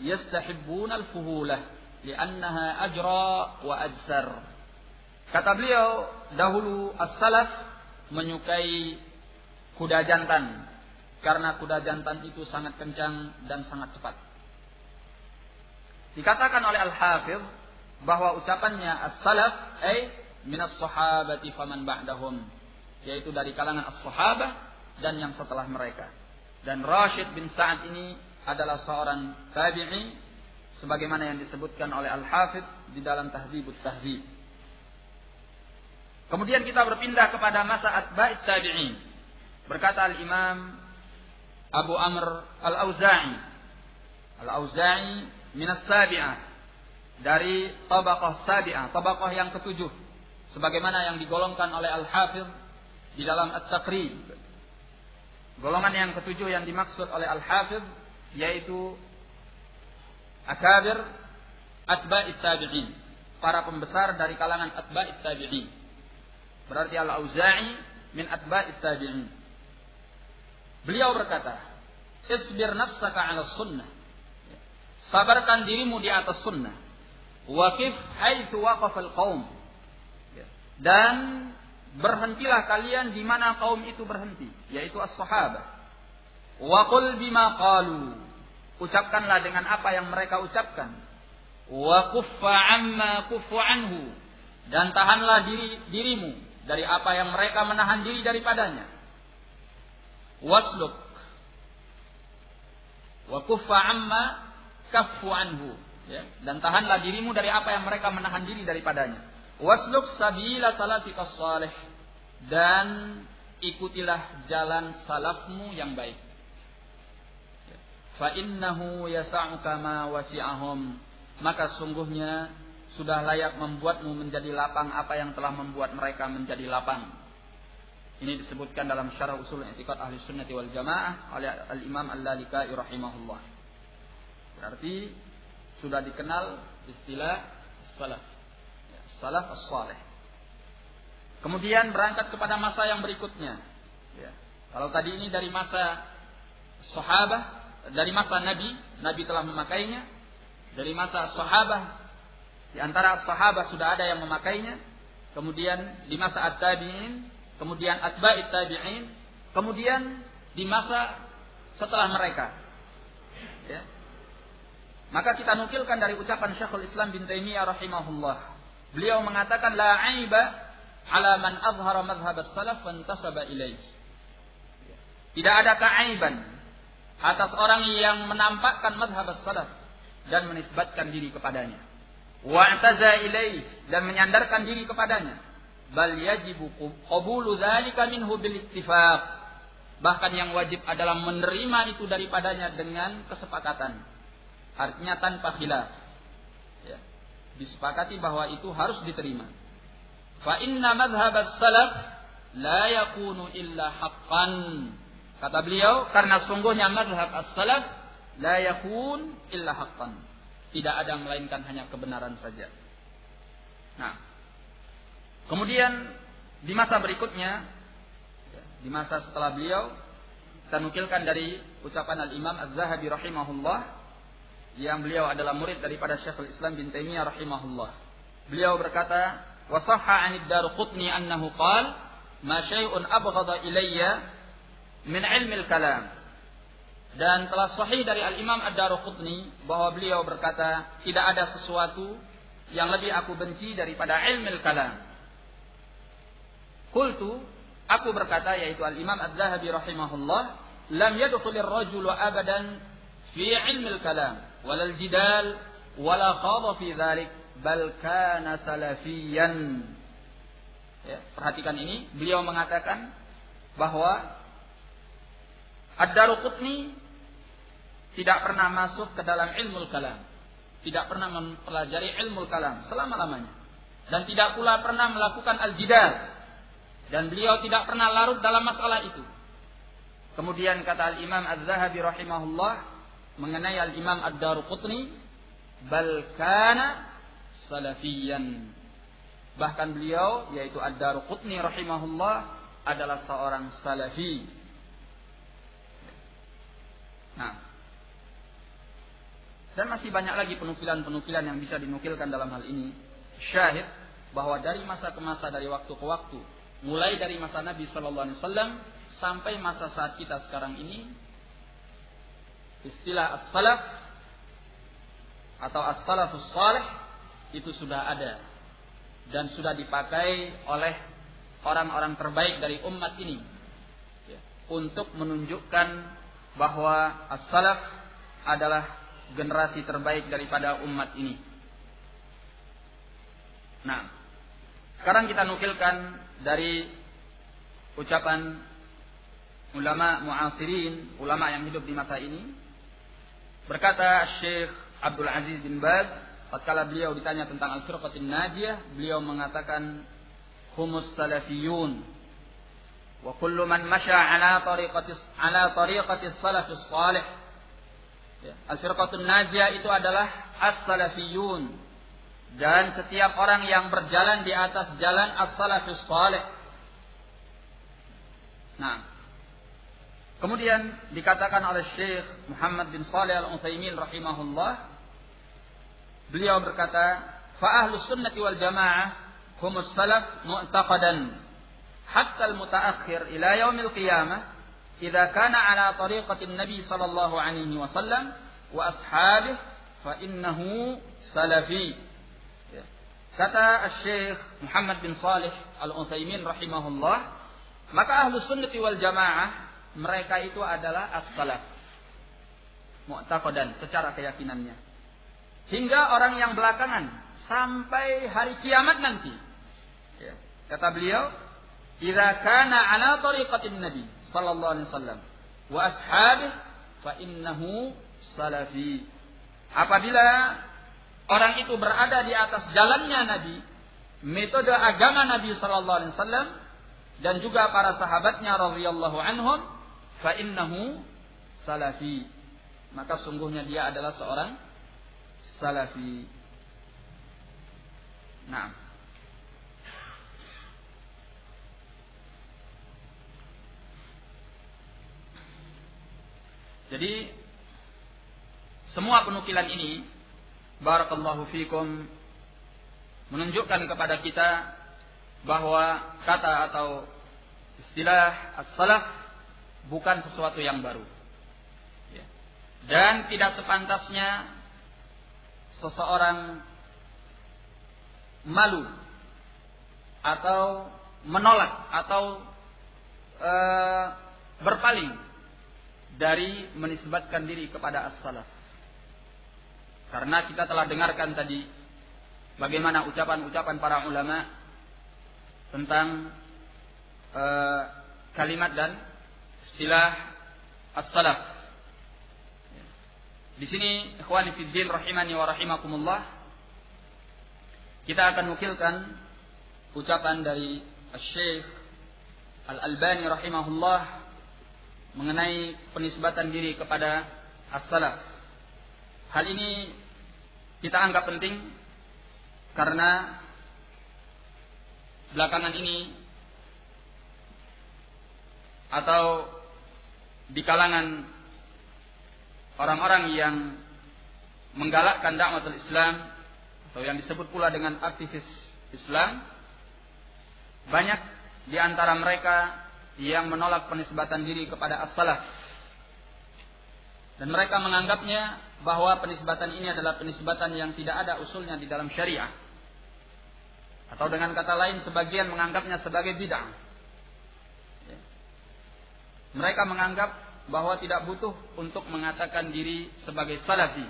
yastahibbuna al-fuhulah li'annaha ajra wa ajsar." Kata beliau, dahulu as-salaf menyukai kuda jantan karena kuda jantan itu sangat kencang dan sangat cepat. Dikatakan oleh Al-Hafidh bahwa ucapannya as-salaf ay minas sahabati faman ba'dahum, yaitu dari kalangan as-sahabah dan yang setelah mereka. Dan Rashid bin Sa'ad ini adalah seorang tabi'i, sebagaimana yang disebutkan oleh Al-Hafidh di dalam Tahdzibut Tahdzib. Kemudian kita berpindah kepada masa atba'it tabi'in. Berkata Al-Imam Abu Amr Al-Auza'i, Al-Auza'i minas sabi'ah, dari tabaqah sabi'ah, tabaqah yang ketujuh, sebagaimana yang digolongkan oleh Al-Hafidh di dalam At-Taqrib. Golongan yang ketujuh yang dimaksud oleh Al-Hafidh yaitu akabir atba'it tabi'in, para pembesar dari kalangan atba'it tabi'in. Berarti Al-Auza'i min atba'it tabi'in. Beliau berkata, "Isbir nafsaka 'ala sunnah." Sabarkan dirimu di atas sunnah. Waqif haitsu waqafa al-qaum. Dan berhentilah kalian di mana kaum itu berhenti, yaitu as-sahabah. Wa qul bima qalu, ucapkanlah dengan apa yang mereka ucapkan. Wa kuffa amma kuffu anhu, dan tahanlah dirimu dari apa yang mereka menahan diri daripadanya. Wasluk wa kuffa amma kaffu anhu, ya, dan tahanlah dirimu dari apa yang mereka menahan diri daripadanya. Wasluk sabila salafikas salih, dan ikutilah jalan salafmu yang baik. Fa innahu yasa'uka ma wasi'ahum, maka sungguhnya sudah layak membuatmu menjadi lapang apa yang telah membuat mereka menjadi lapang. Ini disebutkan dalam Syarah Ushul I'tiqad Ahli Sunnah wal Jamaah oleh Al-Imam Al-Lalikai rahimahullah. Berarti sudah dikenal istilah salaf. Ya, salaf as-salih. Kemudian berangkat kepada masa yang berikutnya. Ya. Kalau tadi ini dari masa sahabat, dari masa Nabi telah memakainya. Dari masa sahabat, di antara sahabat sudah ada yang memakainya. Kemudian di masa at-tabi'in, kemudian atba'it tabi'in, kemudian di masa setelah mereka. Ya. Maka kita nukilkan dari ucapan Syekhul Islam bin Taimiyah rahimahullah. Beliau mengatakan la aiba ala man azhara madhhab as-salaf wa intasaba ilaih. Tidak ada keaiban atas orang yang menampakkan madhhab as-salaf dan menisbatkan diri kepadanya. Wa i'taza ilaih, dan menyandarkan diri kepadanya. Bal yajibu qabulu dzalika minhu bil ittifaq. Bahkan yang wajib adalah menerima itu daripadanya dengan kesepakatan. Artinya tanpa khilaf. Ya. Disepakati bahwa itu harus diterima. Fa inna madhhab as-salaf la yakunu illa haqqan. Kata beliau, karena sungguhnya madhhab as-salaf la yakun illa haqqan. Tidak ada melainkan hanya kebenaran saja. Nah, kemudian di masa berikutnya, di masa setelah beliau, kita nukilkan dari ucapan Al-Imam Az-Zahabi rahimahullah, yang beliau adalah murid daripada Syekhul Islam bin Taimiyah rahimahullah. Beliau berkata, wa sahha 'an ad-Darqutni annahu qala ma syai'un abghadha ilayya min 'ilmi al-kalam. Dan telah sahih dari Al-Imam Ad-Darqutni bahwa beliau berkata, tidak ada sesuatu yang lebih aku benci daripada ilmu al-kalam. Qultu, aku berkata, yaitu Al-Imam Az-Zahabi rahimahullah, lam yadkhulir rajulu abadan fi ilmi al-kalam wala al-jidal wala khadha fi dhalik bal kana salafiyan. Ya, perhatikan ini, beliau mengatakan bahwa Ad-Darqutni tidak pernah masuk ke dalam ilmu kalam, tidak pernah mempelajari ilmu kalam selama-lamanya, dan tidak pula pernah melakukan al-jidal, dan beliau tidak pernah larut dalam masalah itu. Kemudian kata Al-Imam Az-Zahabi rahimahullah mengenai Al-Imam Ad-Darqutni, bal kana salafiyan. Bahkan beliau, yaitu Ad-Darqutni rahimahullah, adalah seorang salafi. Nah, dan masih banyak lagi penukilan-penukilan yang bisa dinukilkan dalam hal ini. Syahid bahwa dari masa ke masa, dari waktu ke waktu, mulai dari masa Nabi sallallahu alaihi wasallam sampai masa saat kita sekarang ini, istilah as-salaf atau as-salafus salih itu sudah ada dan sudah dipakai oleh orang-orang terbaik dari umat ini, ya, untuk menunjukkan bahwa as-salaf adalah generasi terbaik daripada umat ini. Nah, sekarang kita nukilkan dari ucapan ulama mu'asirin, ulama yang hidup di masa ini. Berkata Syekh Abdul Aziz bin Baz, tatkala beliau ditanya tentang al-firqatin najiyah, beliau mengatakan humus salafiyun wa kullu man masya ala tariqati salafus salih. Ya, al-firqatun najiyah itu adalah as-salafiyun, dan setiap orang yang berjalan di atas jalan as-salafus salih. Nah, kemudian dikatakan oleh Syekh Muhammad bin Shalih Al-Utsaimin rahimahullah, beliau berkata, fa ahlus sunnati wal jamaah humus salaf mu'taqadan hatta al-mutaakhir ila yaumil qiyamah idza kana ala tariqatin nabi sallallahu alaihi wasallam wa ashabihi fa innahu salafi. Ya. Kata Syekh Muhammad bin Shalih Al-Utsaimin rahimahullah, maka ahlus sunnati wal jamaah mereka itu adalah as-salaf mu'taqadan, secara keyakinannya, hingga orang yang belakangan sampai hari kiamat nanti. Ya. Kata beliau, idza kana ala tariqatin nabi sallallahu alaihi wasallam wa ashabihi fa innahu salafi. Apabila orang itu berada di atas jalannya Nabi, metode agama Nabi sallallahu alaihi wasallam, dan juga para sahabatnya radhiyallahu anhum, fa innahu salafi, maka sungguhnya dia adalah seorang salafi. Nah, jadi semua penukilan ini, barakallahu fikum, menunjukkan kepada kita bahwa kata atau istilah as-salaf bukan sesuatu yang baru. Dan tidak sepantasnya seseorang malu atau menolak atau berpaling dari menisbatkan diri kepada as-salaf. Karena kita telah dengarkan tadi bagaimana ucapan-ucapan para ulama tentang kalimat dan istilah as-salaf. Di sini ikhwani fid din rahimani wa rahimakumullah, kita akan nukilkan ucapan dari Syekh Al-Albani rahimahullah mengenai penisbatan diri kepada as-salaf. Hal ini kita anggap penting karena belakangan ini atau di kalangan orang-orang yang menggalakkan dakwatul Islam atau yang disebut pula dengan aktivis Islam, banyak di antara mereka yang menolak penisbatan diri kepada as-salaf. Dan mereka menganggapnya bahwa penisbatan ini adalah penisbatan yang tidak ada usulnya di dalam syariah. Atau dengan kata lain, sebagian menganggapnya sebagai bid'ah. Mereka menganggap bahwa tidak butuh untuk mengatakan diri sebagai salafi.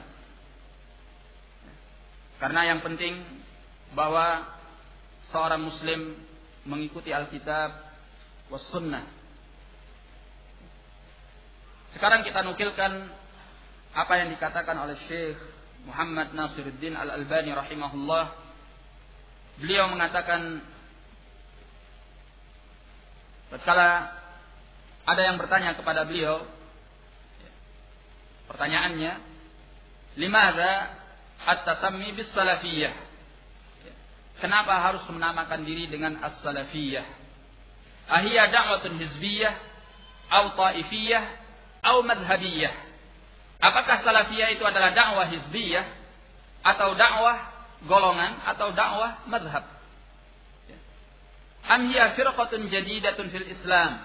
Karena yang penting bahwa seorang muslim mengikuti Alkitab was sunnah. Sekarang kita nukilkan apa yang dikatakan oleh Syekh Muhammad Nasiruddin Al-Albani rahimahullah. Beliau mengatakan, tatkala ada yang bertanya kepada beliau, pertanyaannya, limadza at-tasammi bis-salafiyyah? Kenapa harus menamakan diri dengan as-salafiyyah? Ahiya da'watun hizbiyyah atau ta'ifiyyah atau madhhabiyyah? Apakah salafiyah itu adalah dakwah hizbiyah atau dakwah golongan atau dakwah madhab? Am hiya firqatun jadidatun fil Islam?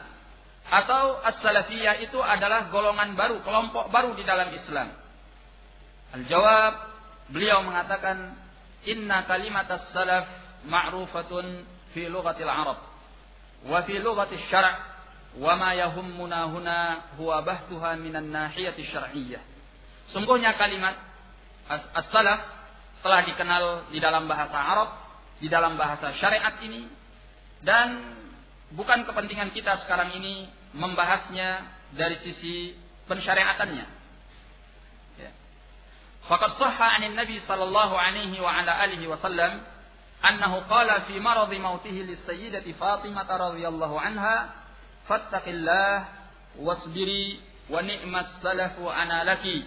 Atau as-salafiyah itu adalah golongan baru, kelompok baru di dalam Islam? Al-jawab, beliau mengatakan, inna kalimat as-salaf ma'rufatun fi lughatil Arab wa fi lughatil syara' wa ma yahummuna huna huwa bahtuha minan nahiyati syar'iyyah. Sungguhnya kalimat as-salaf telah dikenal di dalam bahasa Arab, di dalam bahasa syariat ini, dan bukan kepentingan kita sekarang ini membahasnya dari sisi pensyariatannya. Faqad sahha 'anil Nabi sallallahu alaihi wa ala alihi wasallam annahu qala fi maradhi mautihi lis-sayyidati Fatimah radhiyallahu anha, fattaqillah wasbiri wa ni'mas salafu ana laki.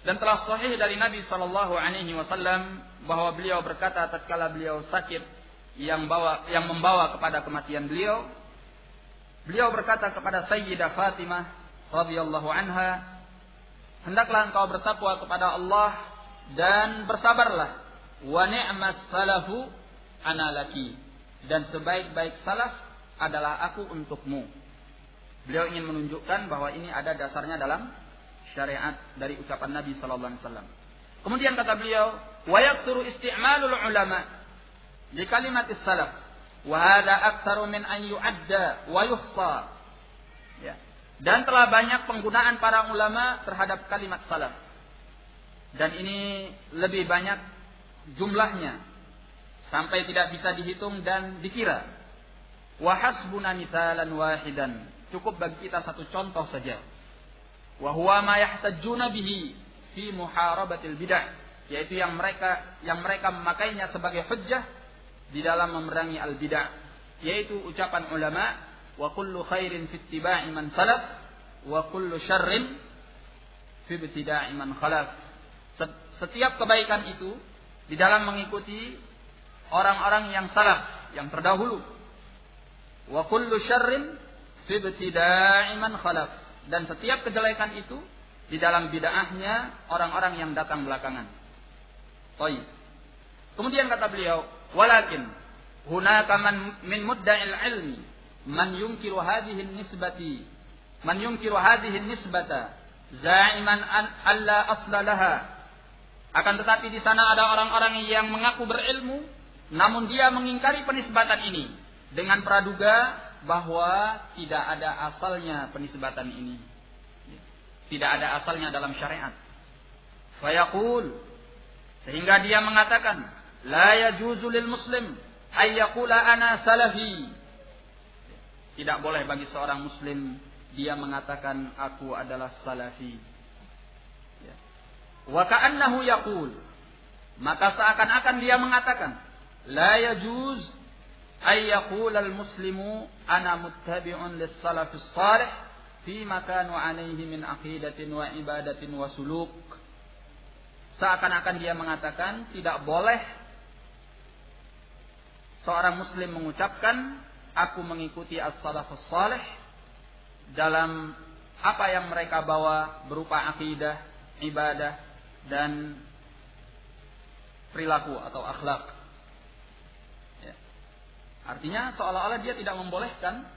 Dan telah sahih dari Nabi sallallahu alaihi wasallam bahwa beliau berkata tatkala beliau sakit yang membawa kepada kematian beliau, beliau berkata kepada Sayyidah Fatimah radhiyallahu anha, hendaklah engkau bertakwa kepada Allah dan bersabarlah. Wa ni'mas salafu ana laki, dan sebaik-baik salaf adalah aku untukmu. Beliau ingin menunjukkan bahwa ini ada dasarnya dalam syariat dari ucapan Nabi sallallahu alaihi wasallam. Kemudian kata beliau, wa yaktsuru isti'malul ulama di kalimat salaf wa hadha aktsaru min an yu'adda wa yuhsa. Ya. Dan telah banyak penggunaan para ulama terhadap kalimat salaf, dan ini lebih banyak jumlahnya sampai tidak bisa dihitung dan dikira. Wa hasbuna mithalan wahidan, cukup bagi kita satu contoh saja. Wa huwa ma yahtajjuna bihi fi muharabatil bid'ah, yaitu yang mereka memakainya sebagai hujjah di dalam memerangi al-bid'ah, yaitu ucapan ulama, wa kullu khairin fi ittiba'i man salaf wa kullu syarrin fi ibtida'i man khalaf. setiap kebaikan itu di dalam mengikuti orang-orang yang salaf, yang terdahulu. Wa kullu syarrin fi ibtida'i man khalaf. Dan setiap kejelekan itu di dalam bid'ahnya orang-orang yang datang belakangan. Baik. Kemudian kata beliau, walakin hunaka man min mudda'il ilmi man yunkiru hadhihi nisbati man yunkiru hadhihi nisbata za'iman an alla asla laha. Akan tetapi di sana ada orang-orang yang mengaku berilmu namun dia mengingkari penisbatan ini dengan praduga bahwa tidak ada asalnya penisbatan ini. Tidak ada asalnya dalam syariat. Fayaqul, sehingga dia mengatakan, la yajuzu lil muslim ay yaqula ana salafi. Tidak boleh bagi seorang muslim dia mengatakan aku adalah salafi. Wa ka'annahu yaqul, maka seakan-akan dia mengatakan, la yajuz ay yaqula al muslimu ana muttabi'un lis salafis salih fi ma kanu alaihi min aqidatin wa ibadatin wa suluk. Seakan-akan dia mengatakan tidak boleh seorang muslim mengucapkan aku mengikuti as-salafus salih dalam apa yang mereka bawa berupa akidah, ibadah dan perilaku atau akhlak. Ya. Artinya seolah-olah dia tidak membolehkan,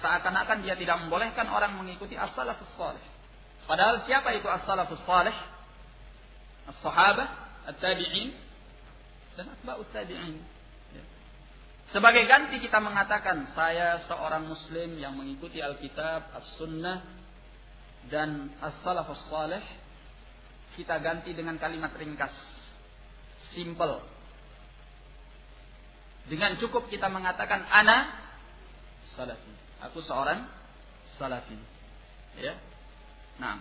seakan-akan dia tidak membolehkan orang mengikuti as-salafus salih. Padahal siapa itu as-salafus salih? As-sahabah, at-tabi'in dan atba'ut tabi'in. Ya. Sebagai ganti kita mengatakan saya seorang muslim yang mengikuti Alkitab, as-sunnah dan as-salafus salih, kita ganti dengan kalimat ringkas, simple. Dengan cukup kita mengatakan ana salafi. Aku seorang salafi. Ya. Nah,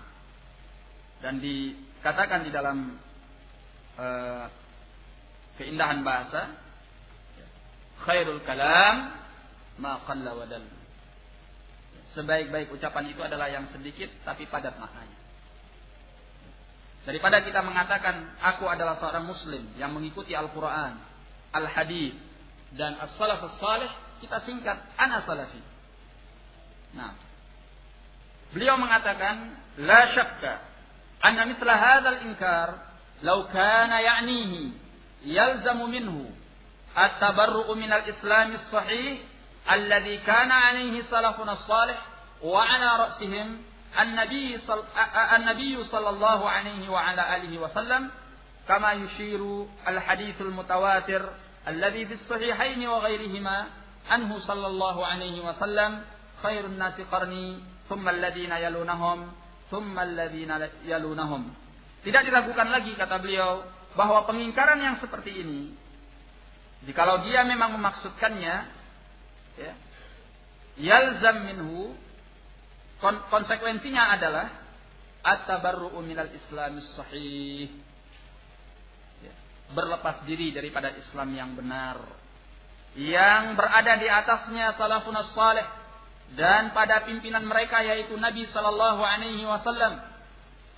dan dikatakan di dalam keindahan bahasa, khairul kalam ma qalla wa dal. Sebaik-baik ucapan itu adalah yang sedikit tapi padat maknanya. Daripada kita mengatakan aku adalah seorang muslim yang mengikuti Al-Quran, Al-Hadis dan As-Salafus Salih, kita singkat ana salafi. Nah, beliau mengatakan la syakka anna mithla hadzal inkar law kana ya'nihi yalzamu minhu at-tabarru'u min al-islam as-sahih alladhi kana 'alayhi salafuna as-salih wa 'ala ra'sihim النبي صلى الله عليه وعلى آله وسلم كما يشير الحديث المتواتر الذي في الصحيحين وغيرهما عنه صلى الله عليه وسلم خير الناس قرني ثم الذين يلونهم ثم الذين يلونهم. Tidak diragukan lagi kata beliau bahwa pengingkaran yang seperti ini, jikalau dia memang memaksudkannya, ya, yalzam minhu, konsekuensinya adalah at-tabarru'u minal islamis sahih, ya, berlepas diri daripada Islam yang benar, yang berada di atasnya salafun salih dan pada pimpinan mereka yaitu Nabi sallallahu alaihi wasallam,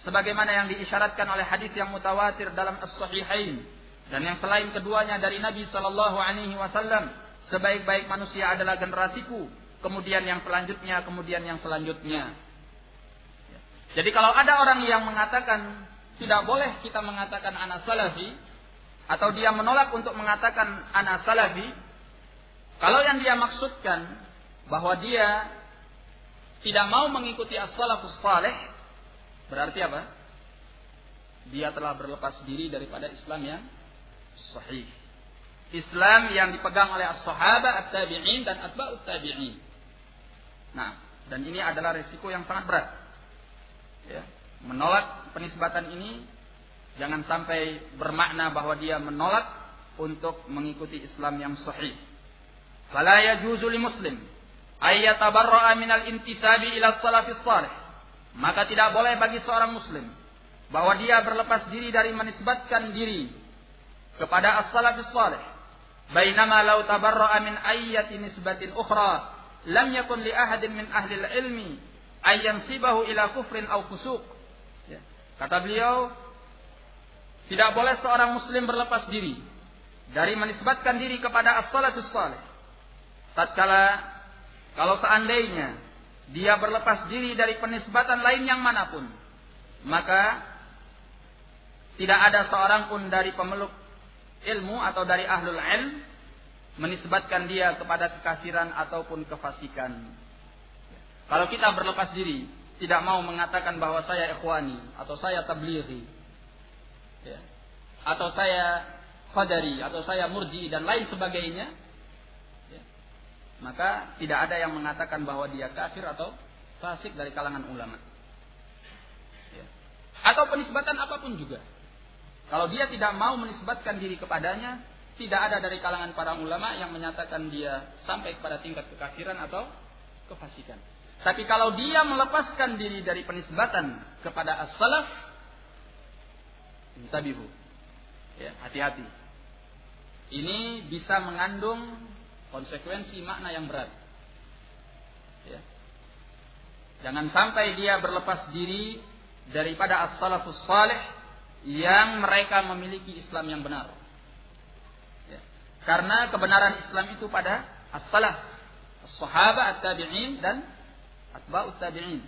sebagaimana yang diisyaratkan oleh hadis yang mutawatir dalam as-sahihain dan yang selain keduanya dari Nabi sallallahu alaihi wasallam, sebaik-baik manusia adalah generasiku, kemudian yang selanjutnya, kemudian yang selanjutnya. Jadi kalau ada orang yang mengatakan tidak boleh kita mengatakan ana salafi, atau dia menolak untuk mengatakan ana salafi, kalau yang dia maksudkan bahwa dia tidak mau mengikuti as-salafus salih, berarti apa? Dia telah berlepas diri daripada Islam yang sahih, Islam yang dipegang oleh as-sahabah, at-tabi'in dan atba'ut tabi'in. Nah, dan ini adalah risiko yang sangat berat. Ya, menolak penisbatan ini jangan sampai bermakna bahwa dia menolak untuk mengikuti Islam yang sahih. Fala yajuzu li muslim ay yatabarra'a minal intisabi ila salafis salih. Maka tidak boleh bagi seorang muslim bahwa dia berlepas diri dari menisbatkan diri kepada as-salafis salih. Bainama law tabarra'a min ayyati nisbatin ukhra lam yakun li ahadin min ahli al-ilmi ay yansibahu ila kufrin aw fusuq. Ya. Kata beliau, Tidak boleh seorang muslim berlepas diri dari menisbatkan diri kepada as-salafus salih. Tatkala kalau seandainya dia berlepas diri dari penisbatan lain yang manapun, maka tidak ada seorang pun dari pemeluk ilmu atau dari ahlul ilm menisbatkan dia kepada kekafiran ataupun kefasikan. Kalau kita berlepas diri, tidak mau mengatakan bahwa saya ikhwani atau saya tablighi, ya, atau saya qadari atau saya murji'i dan lain sebagainya, ya, maka tidak ada yang mengatakan bahwa dia kafir atau fasik dari kalangan ulama, ya. Atau penisbatan apapun juga. Kalau dia tidak mau menisbatkan diri kepadanya, tidak ada dari kalangan para ulama yang menyatakan dia sampai kepada tingkat kekafiran atau kefasikan. Tapi kalau dia melepaskan diri dari penisbatan kepada as-salaf, intabihu, ya, hati-hati. Ini bisa mengandung konsekuensi makna yang berat. Ya. Jangan sampai dia berlepas diri daripada as-salafus salih yang mereka memiliki Islam yang benar. Ya. Karena kebenaran Islam itu pada as-salaf, as-sahabah, at-tabi'in dan atba'ut tabi'in.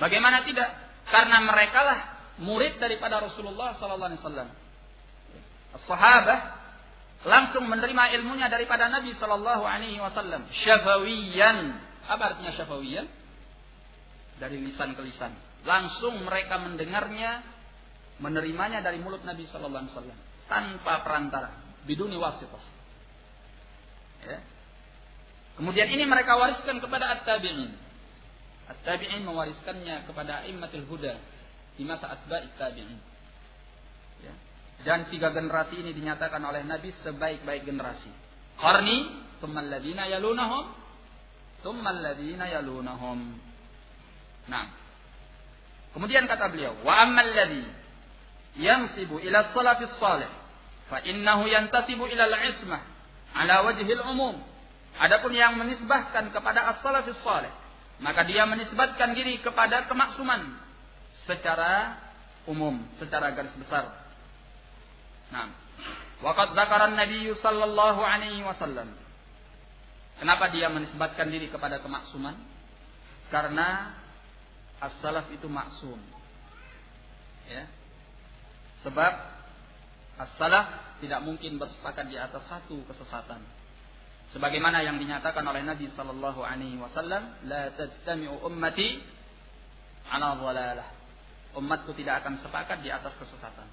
Bagaimana tidak? Karena merekalah murid daripada Rasulullah sallallahu alaihi wasallam. As-sahabah langsung menerima ilmunya daripada Nabi sallallahu alaihi wasallam. Syafawiyan. Apa artinya syafawiyan? Dari lisan ke lisan. Langsung mereka mendengarnya, menerimanya dari mulut Nabi sallallahu alaihi wasallam tanpa perantara, biduni wasithah. Ya. Kemudian ini mereka wariskan kepada at-tabi'in. At-tabi'in mewariskannya kepada a'immatul huda di masa atba'it tabi'in. Ya. Dan 3 generasi ini dinyatakan oleh Nabi sebaik-baik generasi. Qarni, tsumma alladziina yalunahum, tsumma alladziina yalunahum. Nah. Kemudian kata beliau, wa ammal ladzi yansibu ila salafis salih fa innahu yantasibu ila al-ismah ala wajhil umum. Adapun yang menisbahkan kepada as-salafis salih, maka dia menisbatkan diri kepada kemaksuman secara umum, secara garis besar. Nah, waqad dzakara an-nabiy sallallahu alaihi wasallam. Kenapa dia menisbatkan diri kepada kemaksuman? Karena as-salaf itu maksum. Ya. Sebab as-salaf tidak mungkin bersepakat di atas satu kesesatan. Sebagaimana yang dinyatakan oleh Nabi sallallahu alaihi wasallam, la tajtami'u ummati 'ala dhalalah. Umatku tidak akan sepakat di atas kesesatan.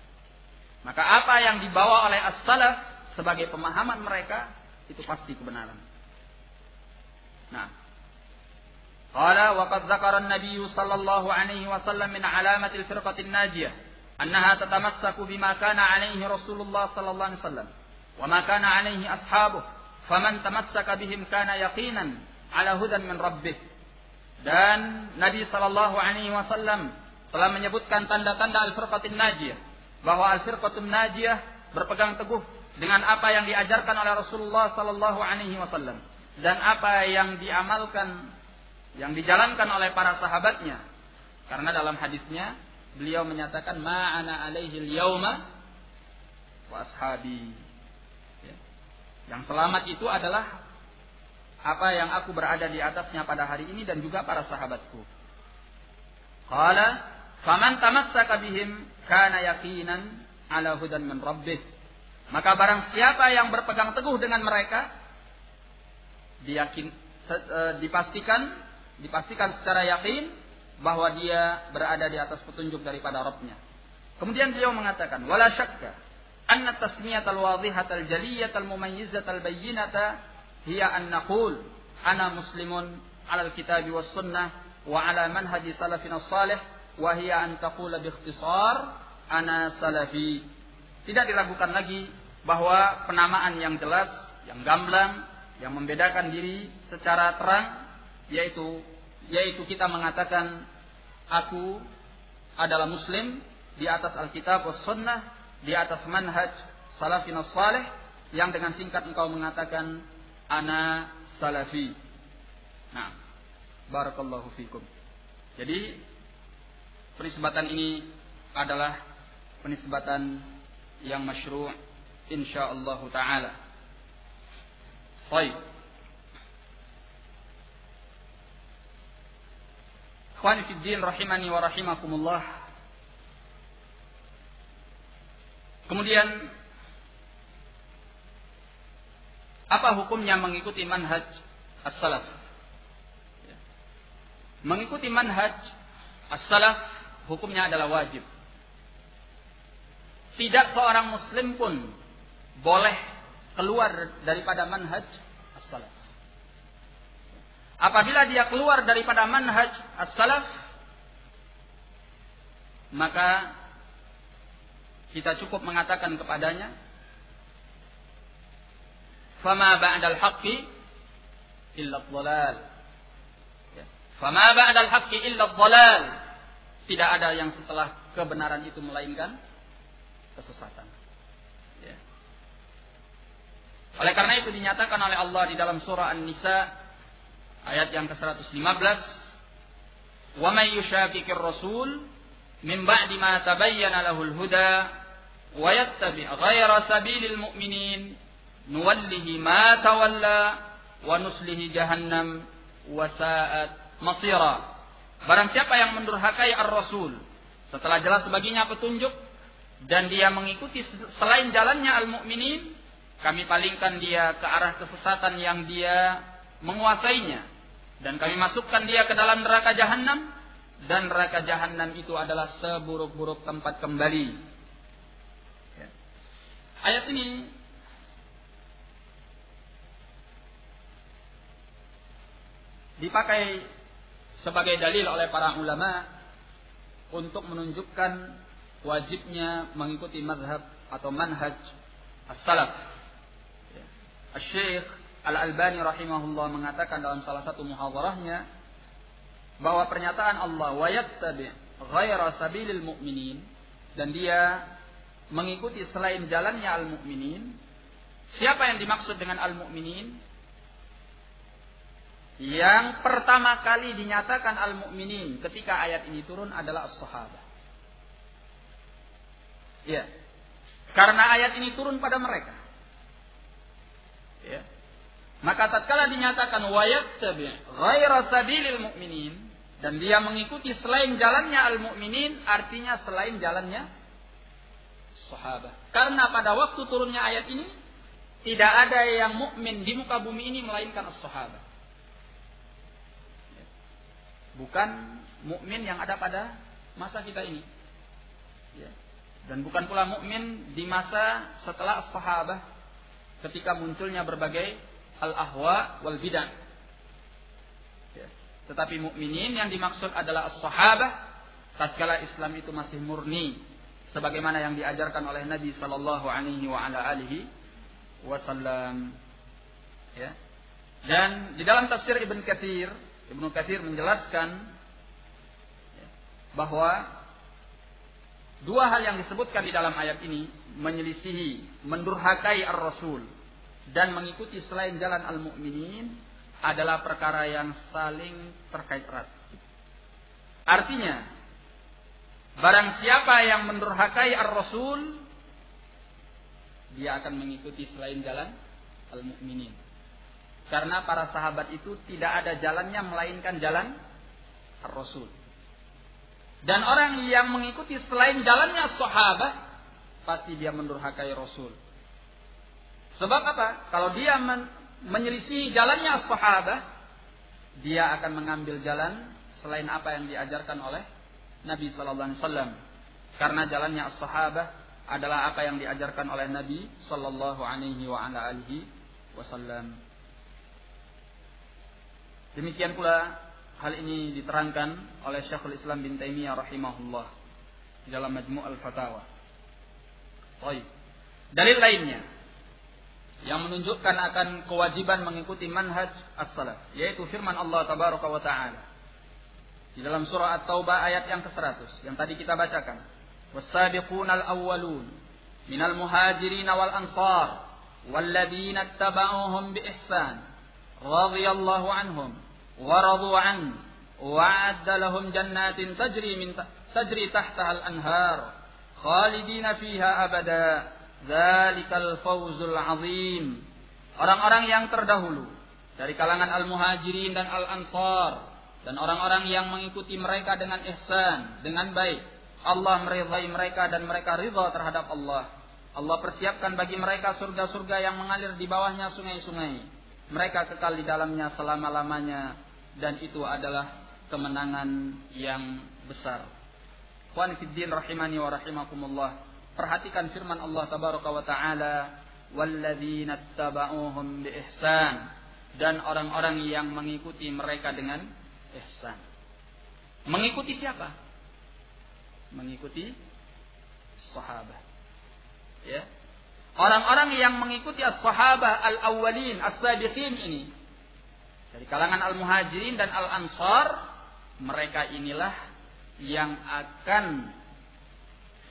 Maka apa yang dibawa oleh as-salaf sebagai pemahaman mereka itu pasti kebenaran. Nah, qala wa qad dzakara an-nabiy sallallahu alaihi wasallam min alamatil firqatin najiyah annaha tatamassaku bima kana alaihi Rasulullah sallallahu alaihi wasallam wa ma kana alaihi ashabuhu. Faman tamassaka bihim kana yaqinan ala hudan min rabbih. Dan Nabi sallallahu alaihi wasallam telah menyebutkan tanda-tanda al-firqatin najiyah, bahwa al-firqatun najiyah berpegang teguh dengan apa yang diajarkan oleh Rasulullah sallallahu alaihi wasallam dan apa yang diamalkan, yang dijalankan oleh para sahabatnya. Karena dalam hadisnya beliau menyatakan ma'ana alaihi al-yauma wa ashabi. Yang selamat itu adalah apa yang aku berada di atasnya pada hari ini dan juga para sahabatku. Qala faman tamassaka bihim kana yaqinan ala hudan min rabbih. Maka barang siapa yang berpegang teguh dengan mereka, dipastikan secara yakin bahwa dia berada di atas petunjuk daripada Rabb-nya. Kemudian beliau mengatakan wala syakka anna tasmiyatal wadhihatal jaliyatal mumayyizatal bayyinata hiya an naqul ana muslimun 'alal kitabi was sunnah wa 'ala manhaji salafina salih wa hiya an taqula bi ikhtisar ana salafi. Tidak diragukan lagi bahwa penamaan yang jelas, yang gamblang, yang membedakan diri secara terang yaitu kita mengatakan aku adalah muslim di atas Alkitab was sunnah, di atas manhaj salafina salih, yang dengan singkat engkau mengatakan ana salafi. Nah, barakallahu fikum. Jadi penisbatan ini adalah penisbatan yang masyru' insyaallah taala. Baik. Ikhwani fid din rahimani wa rahimakumullah. Kemudian apa hukumnya mengikuti manhaj as-salaf? Mengikuti manhaj as-salaf hukumnya adalah wajib. Tidak seorang muslim pun boleh keluar daripada manhaj as-salaf. Apabila dia keluar daripada manhaj as-salaf, maka kita cukup mengatakan kepadanya, fama ba'dal haqqi illa dhalal. Fama ba'dal haqqi illa dhalal. Tidak ada yang setelah kebenaran itu melainkan kesesatan. Ya. Oleh karena itu dinyatakan oleh Allah di dalam surah An-Nisa ayat yang ke-115, "Wa may yushaqiqir rasul min ba'di ma tabayyana lahul huda wa yattabi' ghayra sabilil mu'minin nuwallihi ma tawalla wa nuslihi jahannam wa sa'at masira." Barang siapa yang mendurhakai ar-rasul setelah jelas baginya petunjuk dan dia mengikuti selain jalannya al-mu'minin, kami palingkan dia ke arah kesesatan yang dia menguasainya dan kami masukkan dia ke dalam neraka jahannam, dan neraka jahannam itu adalah seburuk-buruk tempat kembali. Ya. Ayat ini dipakai sebagai dalil oleh para ulama untuk menunjukkan wajibnya mengikuti mazhab atau manhaj as-salaf. Ya. Asy-Syaikh Al-Albani rahimahullah mengatakan dalam salah satu muhadharahnya bahwa pernyataan Allah wa yattabi' ghaira sabilil mu'minin, dan dia mengikuti selain jalannya al-mu'minin. Siapa yang dimaksud dengan al-mu'minin? Yang pertama kali dinyatakan al-mu'minin ketika ayat ini turun adalah as-sahabah. Ya. Karena ayat ini turun pada mereka. Ya. Maka tatkala dinyatakan wa yattabi' ghaira sabilil mu'minin, dan dia mengikuti selain jalannya al-mu'minin, artinya selain jalannya sahabat. Karena pada waktu turunnya ayat ini tidak ada yang mukmin di muka bumi ini melainkan as-sahabat. Bukan mukmin yang ada pada masa kita ini. Ya. Dan bukan pula mukmin di masa setelah as-sahabah ketika munculnya berbagai al-ahwa wal bidah. Ya. Tetapi mukminin yang dimaksud adalah as-sahabah tatkala Islam itu masih murni sebagaimana yang diajarkan oleh Nabi sallallahu alaihi wa ala alihi wasallam. Ya. Dan di dalam tafsir Ibnu Katsir menjelaskan bahwa dua hal yang disebutkan di dalam ayat ini, menyelisihi, mendurhakai ar-rasul dan mengikuti selain jalan al-mu'minin, adalah perkara yang saling terkait erat. Artinya, barang siapa yang mendurhakai ar-rasul, dia akan mengikuti selain jalan al-mu'minin. Karena para sahabat itu tidak ada jalannya melainkan jalan ar-rasul. Dan orang yang mengikuti selain jalannya sahabat, pasti dia mendurhakai rasul. Sebab apa? Kalau dia menyelisihi jalannya sahabat, dia akan mengambil jalan selain apa yang diajarkan oleh Nabi sallallahu alaihi wasallam. Karena jalannya sahabat adalah apa yang diajarkan oleh Nabi sallallahu alaihi wa ala alihi wasallam. Demikian pula hal ini diterangkan oleh Syekhul Islam bin Taimiyah rahimahullah dalam Majmu' al-Fatawa. Baik. Dalil lainnya yang menunjukkan akan kewajiban mengikuti manhaj as-salaf, yaitu firman Allah tabaraka wa taala di dalam surah At-Taubah ayat yang ke-100 yang tadi kita bacakan. Was-sabiqunal awwalun minal muhajirin wal ansar walladzina ittaba'uuhum bi ihsan radhiyallahu anhum ورضوا عنه وأعد لهم جنات تجري تحتها الأنهار khalidina fiha abada, dzalikal fawzul azim. Orang-orang yang terdahulu dari kalangan al-muhajirin dan al-ansar dan orang-orang yang mengikuti mereka dengan ihsan, dengan baik, Allah meridhai mereka dan mereka ridha terhadap Allah. Allah persiapkan bagi mereka surga-surga yang mengalir di bawahnya sungai-sungai. Mereka kekal di dalamnya selama-lamanya, dan itu adalah kemenangan yang besar. Ikhwan fiddin rahimani wa rahimakumullah. Perhatikan firman Allah tabaraka wa taala, walladzina ittaba'uuhum biihsan, dan orang-orang yang mengikuti mereka dengan ihsan. Mengikuti siapa? Mengikuti sahabat. Ya. Orang-orang yang mengikuti as-sahabah al-awwalin, as-sabiqin ini dari kalangan al-muhajirin dan al-ansar, mereka inilah yang akan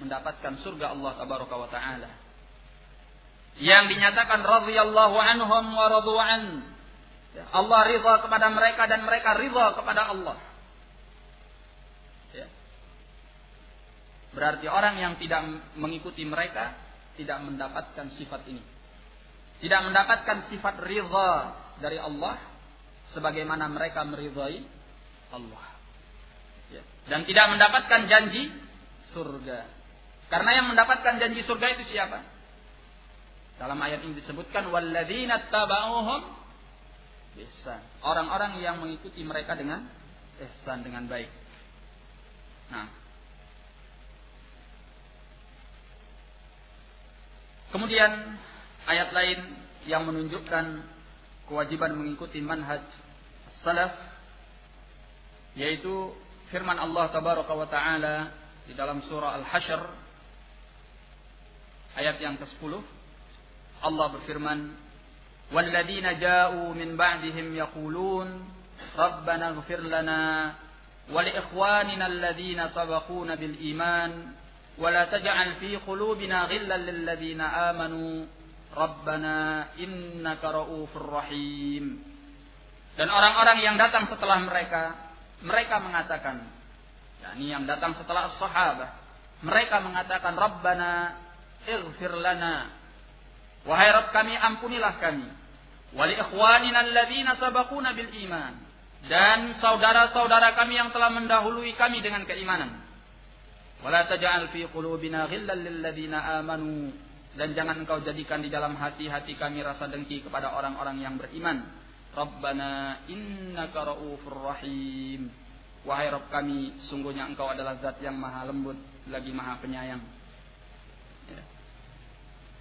mendapatkan surga Allah tabaraka wa taala. Yang dinyatakan radhiyallahu anhum wa radu an. Allah ridha kepada mereka dan mereka ridha kepada Allah. Ya. Berarti orang yang tidak mengikuti mereka tidak mendapatkan sifat ini. Tidak mendapatkan sifat ridha dari Allah sebagaimana mereka meridhai Allah. Ya. Dan tidak mendapatkan janji surga. Karena yang mendapatkan janji surga itu siapa? Dalam ayat ini disebutkan walladzina tabauhum ihsan. Orang-orang yang mengikuti mereka dengan ihsan, dengan baik. Nah, kemudian ayat lain yang menunjukkan kewajiban mengikuti manhaj salaf, yaitu firman Allah tabaraka wa taala di dalam surah Al-Hasyr ayat yang ke-10. Allah berfirman, walladzina ja'u min ba'dihim yaqulun rabbana ighfir lana wa li ikhwanina alladzina sabaquna bil iman wa la taj'al fi qulubina ghillan lil ladzina amanu rabbana innaka ra'ufur rahim. Dan orang-orang yang datang setelah mereka mengatakan, yakni yang datang setelah as-sahabah, mereka mengatakan rabbana ighfir lana, wahai Rabb kami, ampunilah kami, wa li ikhwanina alladzina sabaquna bil iman, dan saudara-saudara kami yang telah mendahului kami dengan keimanan. Wa la taj'al fi qulubina ghillan lil ladzina amanu, dan jangan engkau jadikan di dalam hati-hati kami rasa dengki kepada orang-orang yang beriman. Rabbana innaka ra'ufur rahim, wahai Rabb kami, sungguhnya engkau adalah zat yang maha lembut lagi maha penyayang. Ya.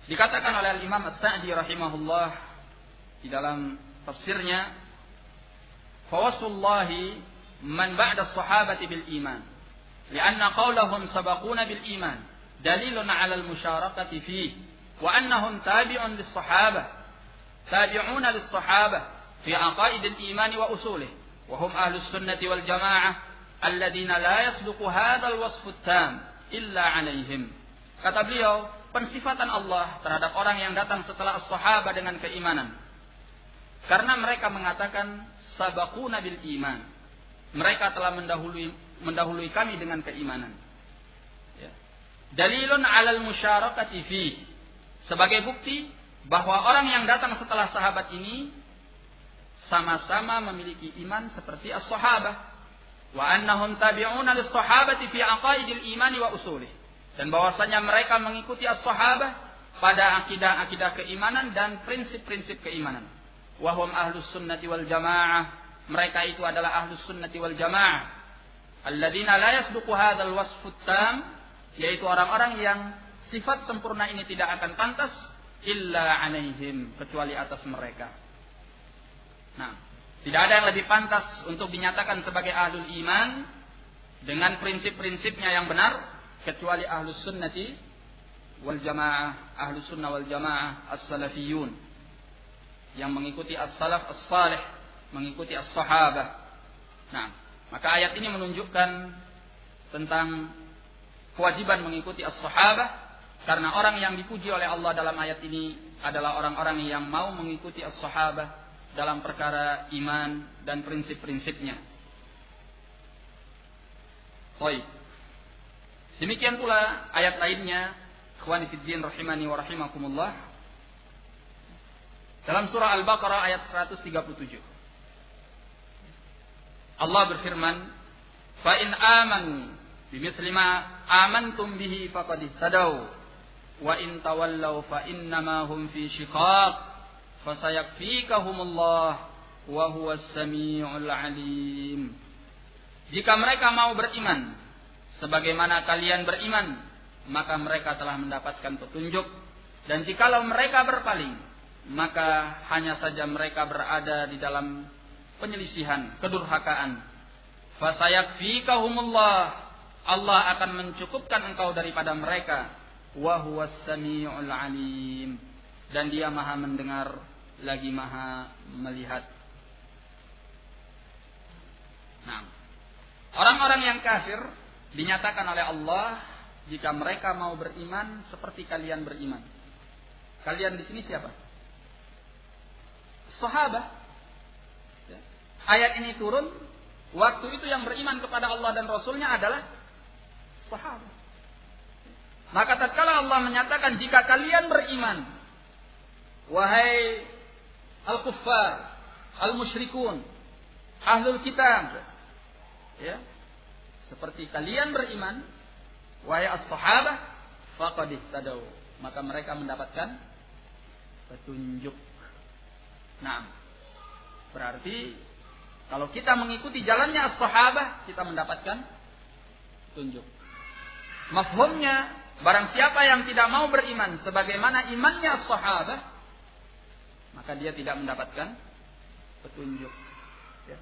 Dikatakan oleh Imam As-Sa'di rahimahullah di dalam tafsirnya, fawasullahi man ba'da as-sahabati bil iman, li'anna qawlahum sabaquna bil iman dalilun 'ala al-musyarakati fihi wa annahum tabi'un lis-sahabah, tabi'una lis-sahabah fi aqaid al-iman wa usulih, wa hum ahlus sunnati wal jamaah alladziina la yasduqu hadzal wasfu at-tam illa 'alaihim. Kata beliau, pensifatan Allah terhadap orang yang datang setelah as-sahabah dengan keimanan, karena mereka mengatakan sabaquna bil iman, mereka telah mendahului kami dengan keimanan. Ya. Dalilun 'alal musyarakati fi, sebagai bukti bahwa orang yang datang setelah sahabat ini sama-sama memiliki iman seperti as-sahabah, wa annahum tabi'una lis-sahabati fi aqaidil imani wa usulih, dan bahwasanya mereka mengikuti as-sahabah pada akidah-akidah keimanan dan prinsip-prinsip keimanan. Wa hum ahlus sunnati wal jamaah, mereka itu adalah ahlus sunnati wal jamaah alladzina la yasduqu hadzal wasfut tam, yaitu orang-orang yang sifat sempurna ini tidak akan pantas illa 'alaihim, kecuali atas mereka. Nah, tidak ada yang lebih pantas untuk dinyatakan sebagai ahlul iman dengan prinsip-prinsipnya yang benar kecuali ahlus sunnati wal jamaah, ahlus sunnah wal jamaah as-salafiyun, yang mengikuti as-salaf as-salih, mengikuti as-sahabah. Nah, maka ayat ini menunjukkan tentang kewajiban mengikuti as-sahabah, karena orang yang dipuji oleh Allah dalam ayat ini adalah orang-orang yang mau mengikuti as-sahabah dalam perkara iman dan prinsip-prinsipnya. Baik. Demikian pula ayat lainnya, ikhwani fiddin rahimani wa rahimakumullah. Dalam surah Al-Baqarah ayat 137. Allah berfirman, "Fa in amanu bimithli ma amantum bihi faqad ihtadaw wa in tawallaw fa innama hum fi shiqaq fasayakfikahumullah wa huwas samiul alim." Jika mereka mau beriman sebagaimana kalian beriman, maka mereka telah mendapatkan petunjuk, dan jikalau mereka berpaling, maka hanya saja mereka berada di dalam penyelisihan, kedurhakaan. Fasayakfikahumullah, Allah akan mencukupkan engkau daripada mereka. Wa huwas samiul alim, dan Dia Maha mendengar lagi Maha melihat. Nah, orang-orang yang kafir dinyatakan oleh Allah, jika mereka mau beriman seperti kalian beriman. Kalian di sini siapa? Sahabat. Ayat ini turun waktu itu yang beriman kepada Allah dan Rasulnya adalah sahabat. Maka tatkala Allah menyatakan jika kalian beriman, wahai al-kuffar, al-musyrikun, ahlul kitab, ya, seperti kalian beriman, wahai as-sahabah, faqad ihtadaw, maka mereka mendapatkan petunjuk. Nah, berarti kalau kita mengikuti jalannya as-sahabah, kita mendapatkan petunjuk. Mafhumnya, barang siapa yang tidak mau beriman sebagaimana imannya as-sahabah, maka dia tidak mendapatkan petunjuk. Ya.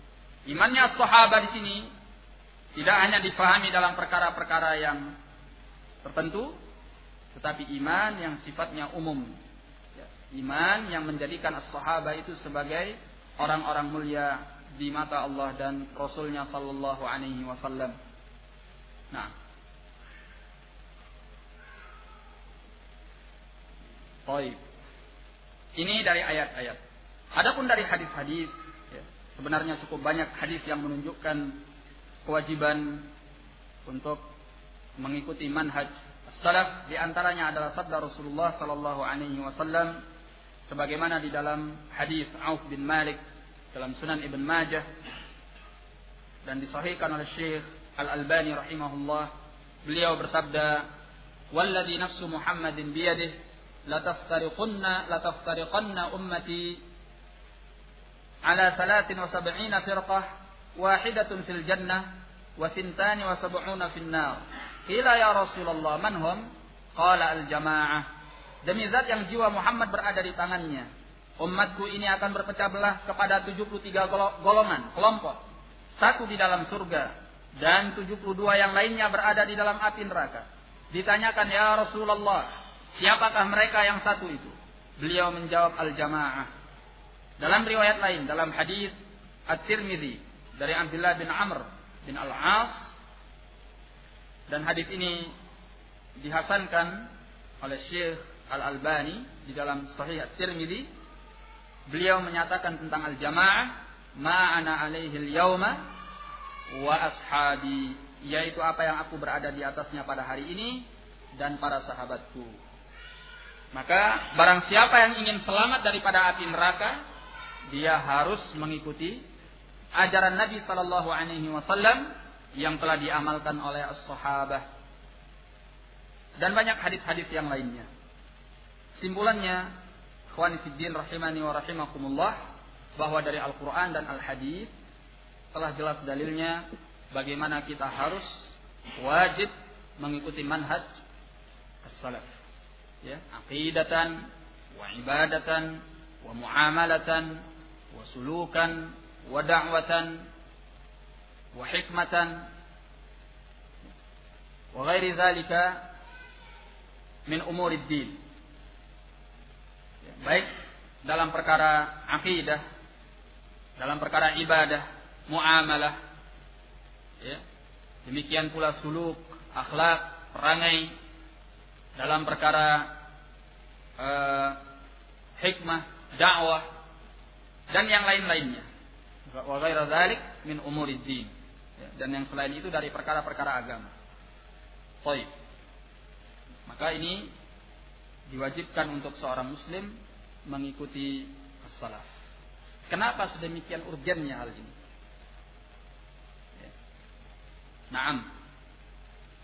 Imannya as-sahabah di sini tidak hanya difahami dalam perkara-perkara yang tertentu, tetapi iman yang sifatnya umum. Ya. Iman yang menjadikan as-sahabah itu sebagai orang-orang mulia di mata Allah dan Rasulnya sallallahu alaihi wasallam. Nah, baik. Ini dari ayat-ayat. Adapun dari hadis-hadis, ya, sebenarnya cukup banyak hadis yang menunjukkan kewajiban untuk mengikuti manhaj as-salaf. Di antaranya adalah sabda Rasulullah sallallahu alaihi wasallam sebagaimana di dalam hadis Auf bin Malik dalam Sunan Ibn Majah dan disahihkan oleh Syekh Al-Albani rahimahullah. Beliau bersabda, "Walladzi nafsu Muhammadin biyadihi la taftariqanna ummati ala 73 firqah, wahidatun fil jannah wa 72 fil nar." Qila ya Rasulullah, man hum? Qala al-jamaah. Demi zat yang jiwa Muhammad berada di tangannya, umatku ini akan berpecah belah kepada 73 golongan, kelompok. Satu di dalam surga dan 72 yang lainnya berada di dalam api neraka. Ditanyakan, ya Rasulullah, siapakah mereka yang satu itu? Beliau menjawab, al-jamaah. Dalam riwayat lain, dalam hadis At-Tirmidzi dari Abdullah bin Amr bin Al-As, dan hadis ini dihasankan oleh Syekh Al-Albani di dalam Sahih At-Tirmidzi. Beliau menyatakan tentang al-jamaah, ma ana alaihi al-yauma wa ashabi, yaitu apa yang aku berada di atasnya pada hari ini dan para sahabatku. Maka barang siapa yang ingin selamat daripada api neraka, dia harus mengikuti ajaran Nabi sallallahu alaihi wasallam yang telah diamalkan oleh as-sahabah dan banyak hadis-hadis yang lainnya. Simpulannya, ikhwani fiddin rahimani wa rahimakumullah, bahwa dari Al-Quran dan Al-Hadis telah jelas dalilnya bagaimana kita harus wajib mengikuti manhaj as-salaf, ya, aqidatan wa ibadatan wa muamalatan wa sulukan wa da'watan wa hikmatan wa ghairi dzalika min umurid din. Baik dalam perkara akidah, dalam perkara ibadah, muamalah, ya. Demikian pula suluk, akhlak, perangai, dalam perkara hikmah, dakwah, dan yang lain-lainnya. Wa ghaira dzalik min umurid din. Dan yang selain itu dari perkara-perkara agama. Baik. Maka ini diwajibkan untuk seorang muslim mengikuti as-salaf. Kenapa sedemikian urgennya hal ini? Naam.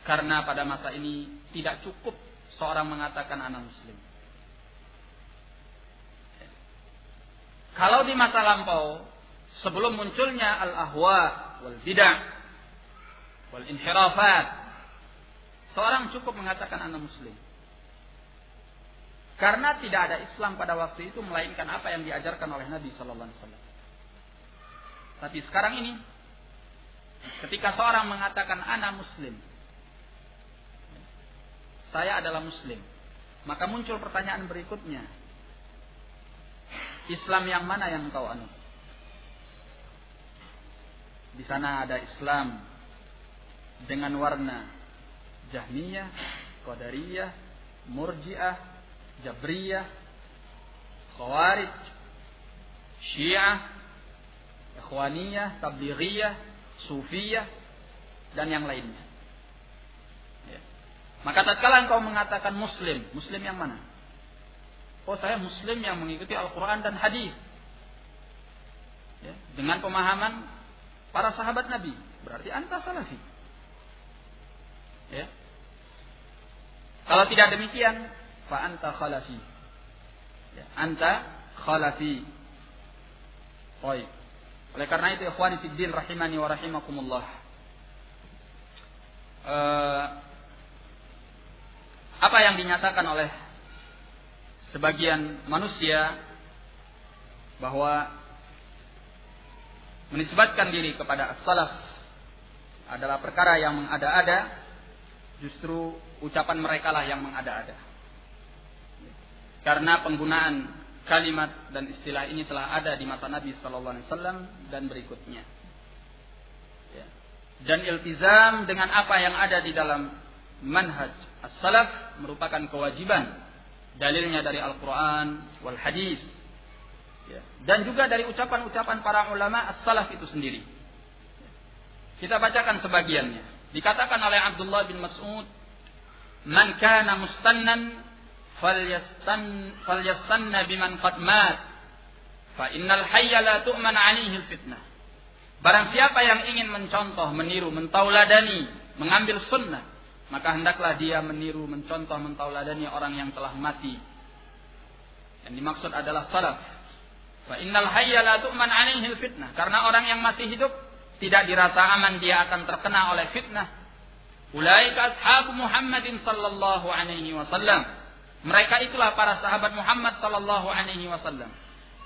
Karena pada masa ini tidak cukup seorang mengatakan ana muslim. Kalau di masa lampau, sebelum munculnya al-ahwa wal bid'ah wal inhirafat, seorang cukup mengatakan ana muslim. Karena tidak ada Islam pada waktu itu melainkan apa yang diajarkan oleh Nabi sallallahu alaihi wasallam. Tapi sekarang ini ketika seorang mengatakan ana muslim, saya adalah muslim, maka muncul pertanyaan berikutnya. Islam yang mana yang engkau anut? Di sana ada Islam dengan warna Jahmiyah, Qadariyah, Murji'ah, Jabriyah, Khawarij, Syiah, Ikhwaniyah, Tablighiyah, Sufiyah, dan yang lainnya. Ya. Maka tatkala engkau mengatakan muslim, muslim yang mana? Oh, saya muslim yang mengikuti Al-Quran dan hadis. Ya. Dengan pemahaman para sahabat Nabi. Berarti anta salafi. Ya. Kalau tidak demikian, fa anta khalafi. Ya. Anta khalafi. Baik. Oleh karena itu, ikhwani fiddin rahimani wa rahimakumullah. Apa yang dinyatakan oleh sebagian manusia bahwa menisbatkan diri kepada as-salaf adalah perkara yang mengada-ada, justru ucapan mereka lah yang mengada-ada. Karena penggunaan kalimat dan istilah ini telah ada di masa Nabi sallallahu alaihi wasallam dan berikutnya. Ya. Dan iltizam dengan apa yang ada di dalam manhaj as-salaf merupakan kewajiban. Dalilnya dari Al-Quran wal hadis. Ya. Dan juga dari ucapan-ucapan para ulama as-salaf itu sendiri. Ya. Kita bacakan sebagiannya. Dikatakan oleh Abdullah bin Mas'ud, "Man kana mustannan falyastanna biman qad mat, fa innal hayya la tu'man 'alaihi al-fitnah." Barang siapa yang ingin mencontoh, meniru, mentauladani, mengambil sunnah, maka hendaklah dia meniru, mencontoh, mentauladani orang yang telah mati. Yang dimaksud adalah salaf. Fa innal hayya la tu'man 'alaihi al-fitnah. Karena orang yang masih hidup tidak dirasa aman dia akan terkena oleh fitnah. Ulaika ashabu Muhammadin sallallahu alaihi wasallam. Mereka itulah para sahabat Muhammad sallallahu alaihi wasallam.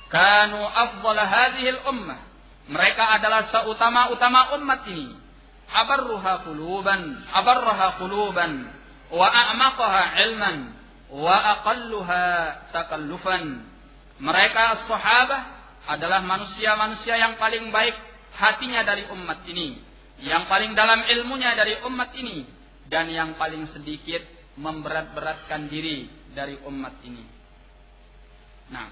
Kanu afdhala hadhihi al-ummah. Mereka adalah seutama-utama umat ini. Abarraha quluban wa a'maqaha ilman wa aqalluha takallufan. Mereka sahabat adalah manusia-manusia yang paling baik hatinya dari umat ini, yang paling dalam ilmunya dari umat ini, dan yang paling sedikit memberat-beratkan diri dari umat ini. Nah,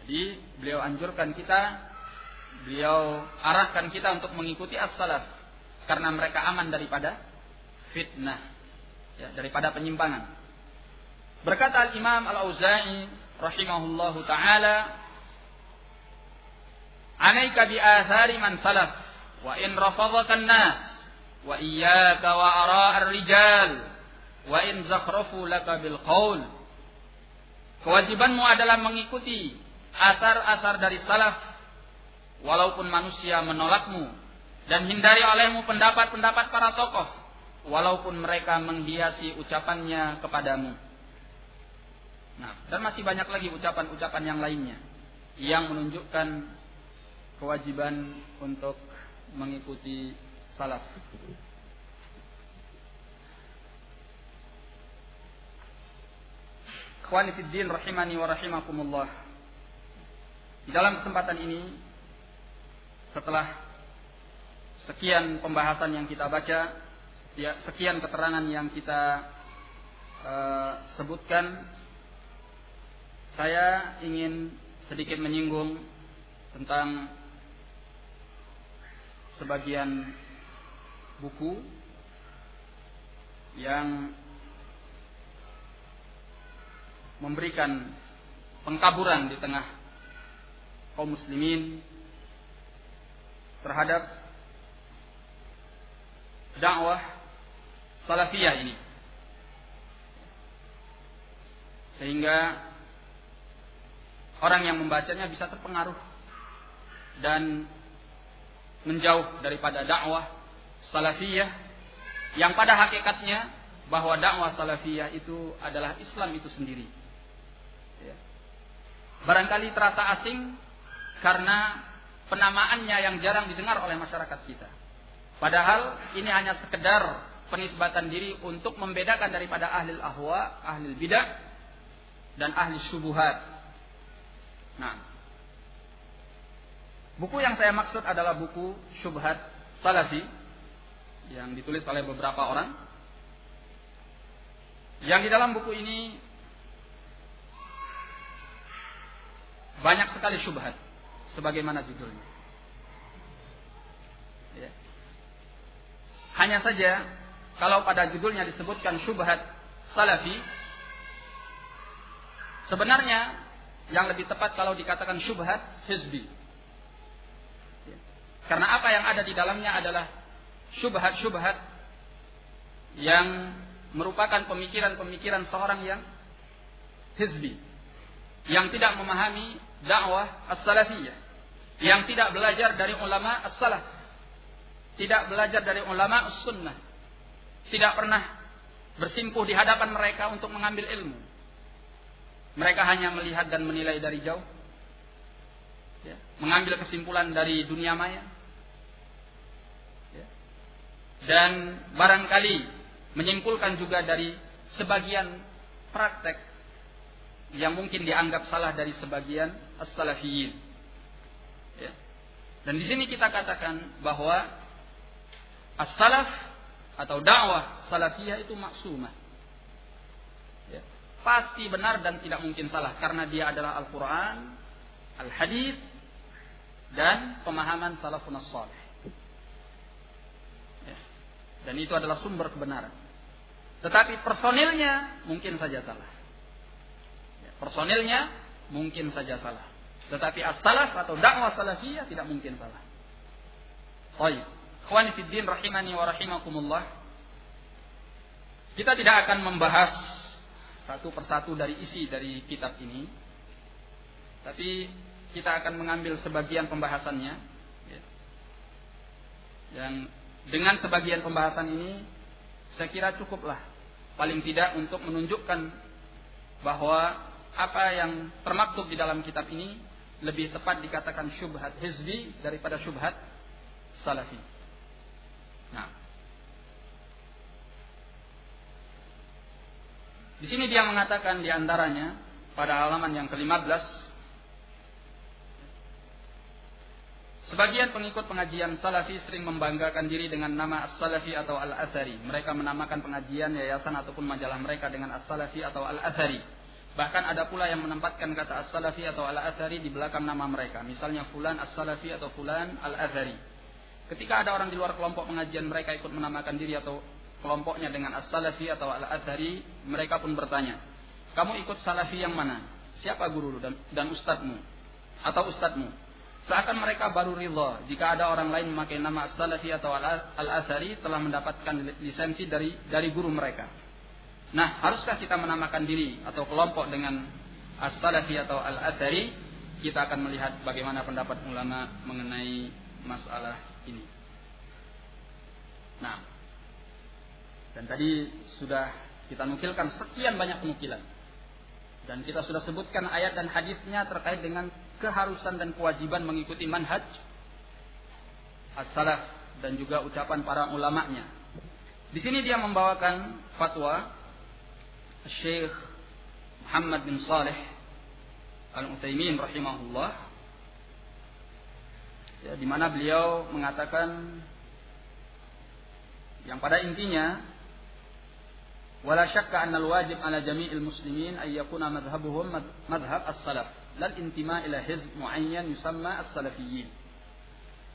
jadi beliau anjurkan kita, beliau arahkan kita untuk mengikuti as-salaf karena mereka aman daripada fitnah, ya, daripada penyimpangan. Berkata Al-Imam Al-Auza'i rahimahullahu taala, "Alaika bi athari man salaf wa in rafadhaka an-nas wa iyyaka wa ara' ar-rijal wa in zakhrafu laka bil qaul." Kewajibanmu adalah mengikuti asar-asar dari salaf walaupun manusia menolakmu, dan hindari olehmu pendapat-pendapat para tokoh walaupun mereka menghiasi ucapannya kepadamu. Nah, dan masih banyak lagi ucapan-ucapan yang lainnya yang menunjukkan kewajiban untuk mengikuti salaf. Ikhwani fid din rahimani wa rahimakumullah. Di dalam kesempatan ini, setelah sekian pembahasan yang kita baca, sekian keterangan yang kita sebutkan, saya ingin sedikit menyinggung tentang sebagian buku yang memberikan pengkaburan di tengah kaum muslimin terhadap dakwah salafiyah ini, sehingga orang yang membacanya bisa terpengaruh dan menjauh daripada dakwah salafiyah yang pada hakikatnya bahwa dakwah salafiyah itu adalah Islam itu sendiri. Barangkali terasa asing karena penamaannya yang jarang didengar oleh masyarakat kita. Padahal ini hanya sekedar penisbatan diri untuk membedakan daripada ahli ahwa, ahli bidah, dan ahli syubuhat. Nah, buku yang saya maksud adalah buku Syubhat Salafi yang ditulis oleh beberapa orang. Yang di dalam buku ini banyak sekali syubhat, sebagaimana judulnya. Ya. Hanya saja, kalau pada judulnya disebutkan Syubhat Salafi, sebenarnya yang lebih tepat kalau dikatakan syubhat hizbi. Ya. Karena apa yang ada di dalamnya adalah syubhat-syubhat yang merupakan pemikiran-pemikiran seorang yang hizbi, yang tidak memahami dakwah as-salafiyah, yang tidak belajar dari ulama as-salaf, tidak belajar dari ulama as-sunnah, tidak pernah bersimpuh di hadapan mereka untuk mengambil ilmu. Mereka hanya melihat dan menilai dari jauh, ya, mengambil kesimpulan dari dunia maya, ya, dan barangkali menyimpulkan juga dari sebagian praktek yang mungkin dianggap salah dari sebagian as-salafiyin. Ya. Dan di sini kita katakan bahwa as-salaf atau dakwah salafiyah itu maksumah. Ya. Pasti benar dan tidak mungkin salah karena dia adalah Al-Quran, Al-Hadith, dan pemahaman salafun as-salih. Ya. Dan itu adalah sumber kebenaran. Tetapi personilnya mungkin saja salah. Personilnya mungkin saja salah. Tetapi as-salaf atau dakwah salafiyah tidak mungkin salah. Baik. Ikhwani fid din rahimani wa rahimakumullah. Kita tidak akan membahas satu persatu dari isi dari kitab ini. Tapi kita akan mengambil sebagian pembahasannya. Yang dengan sebagian pembahasan ini saya kira cukuplah. Paling tidak untuk menunjukkan bahwa apa yang termaktub di dalam kitab ini lebih tepat dikatakan syubhat hizbi daripada syubhat salafi. Nah, di sini dia mengatakan di antaranya pada halaman yang ke-15, sebagian pengikut pengajian salafi sering membanggakan diri dengan nama as-salafi atau al-athari. Mereka menamakan pengajian, yayasan ataupun majalah mereka dengan as-salafi atau al-athari. Bahkan ada pula yang menempatkan kata as-salafi atau al-athari di belakang nama mereka. Misalnya fulan as-salafi atau fulan al-athari. Ketika ada orang di luar kelompok pengajian mereka ikut menamakan diri atau kelompoknya dengan as-salafi atau al-athari, mereka pun bertanya, kamu ikut salafi yang mana? Siapa guru dan ustadzmu? Atau ustadzmu? Seakan mereka baru ridha jika ada orang lain memakai nama as-salafi atau al-athari telah mendapatkan lisensi dari guru mereka. Nah, haruskah kita menamakan diri atau kelompok dengan as-salafi atau al-athari? Kita akan melihat bagaimana pendapat ulama mengenai masalah ini. Nah, dan tadi sudah kita nukilkan sekian banyak penukilan. Dan kita sudah sebutkan ayat dan hadisnya terkait dengan keharusan dan kewajiban mengikuti manhaj as-salaf dan juga ucapan para ulamanya. Di sini dia membawakan fatwa Syekh Muhammad bin Saleh Al-Utsaimin rahimahullah, ya, di mana beliau mengatakan yang pada intinya wala syakka anna al-wajib ala jami'il muslimin ay yakuna madhhabuhum madhhab as-salaf lal intima ila hizb muayyan yusamma as-salafiyyin.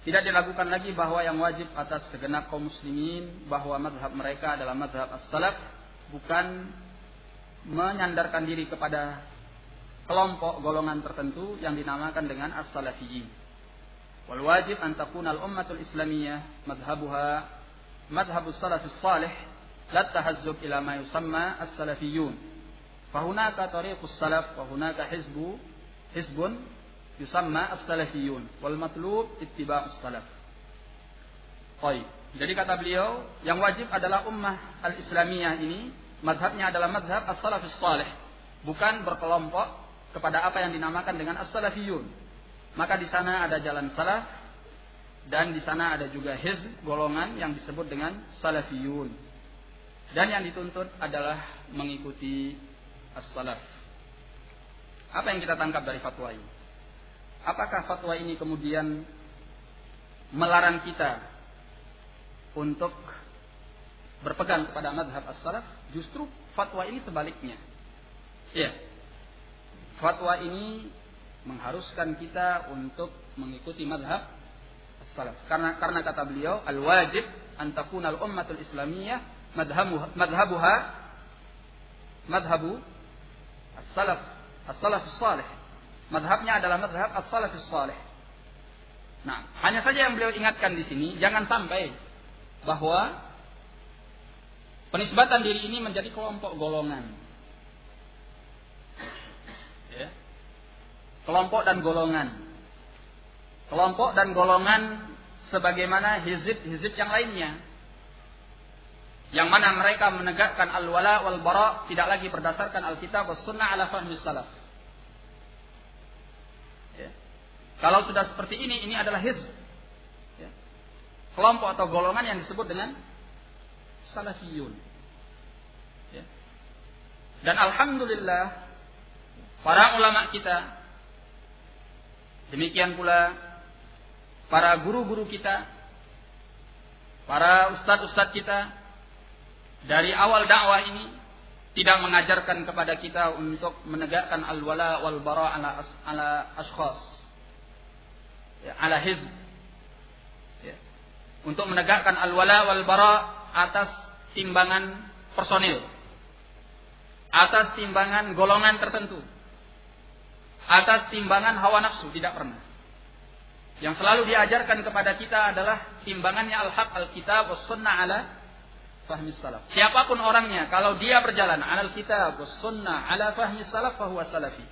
Tidak diragukan lagi bahwa yang wajib atas segenap kaum muslimin bahwa mazhab mereka adalah mazhab as-salaf, bukan menyandarkan diri kepada kelompok golongan tertentu yang dinamakan dengan as-salafiyyin. Wal wajib an takuna al-ummatul islamiyah madhhabuha madhhabus salafis salih la tahazzub ila ma yusamma as-salafiyyun. Fahunaka tariqus salaf wa hunaka hizbun yusamma as-salafiyyun wal matlub ittiba'us salaf. Baik. Jadi kata beliau, yang wajib adalah ummah al-islamiyah ini, mazhabnya adalah mazhab as-salafis salih, bukan berkelompok kepada apa yang dinamakan dengan as-salafiyyun. Maka di sana ada jalan salaf dan di sana ada juga hizb, golongan yang disebut dengan salafiyyun. Dan yang dituntut adalah mengikuti as-salaf. Apa yang kita tangkap dari fatwa ini? Apakah fatwa ini kemudian melarang kita untuk berpegang kepada mazhab as-salaf? Justru fatwa ini sebaliknya. Ya. Fatwa ini mengharuskan kita untuk mengikuti mazhab as-salaf. Karena kata beliau, al-wajib an takuna al-ummatul islamiyah madhabu as-salaf, as-salafus salih. Madhabnya adalah madhab as-salafus salih. Nah, hanya saja yang beliau ingatkan di sini, jangan sampai bahwa penisbatan diri ini menjadi kelompok golongan. Ya. Kelompok dan golongan. Kelompok dan golongan sebagaimana hizib yang lainnya. Yang mana mereka menegakkan al-wala wal bara tidak lagi berdasarkan Alkitab was sunnah ala fahmi salaf. Ya. Kalau sudah seperti ini adalah hizb. Ya. Kelompok atau golongan yang disebut dengan salafiyun. Ya. Dan alhamdulillah para ulama kita, demikian pula para guru-guru kita, para ustadz-ustadz kita, dari awal dakwah ini tidak mengajarkan kepada kita untuk menegakkan al-wala wal bara ala ashkhas, ya, ala hizb, ya. Untuk menegakkan al-wala wal bara atas timbangan personil, atas timbangan golongan tertentu, atas timbangan hawa nafsu, tidak pernah. Yang selalu diajarkan kepada kita adalah timbangannya al-haq, al-kitab was sunnah ala fahmi salaf. Siapapun orangnya, kalau dia berjalan alal kitab was sunnah ala fahmi salaf, fahuwa salafi.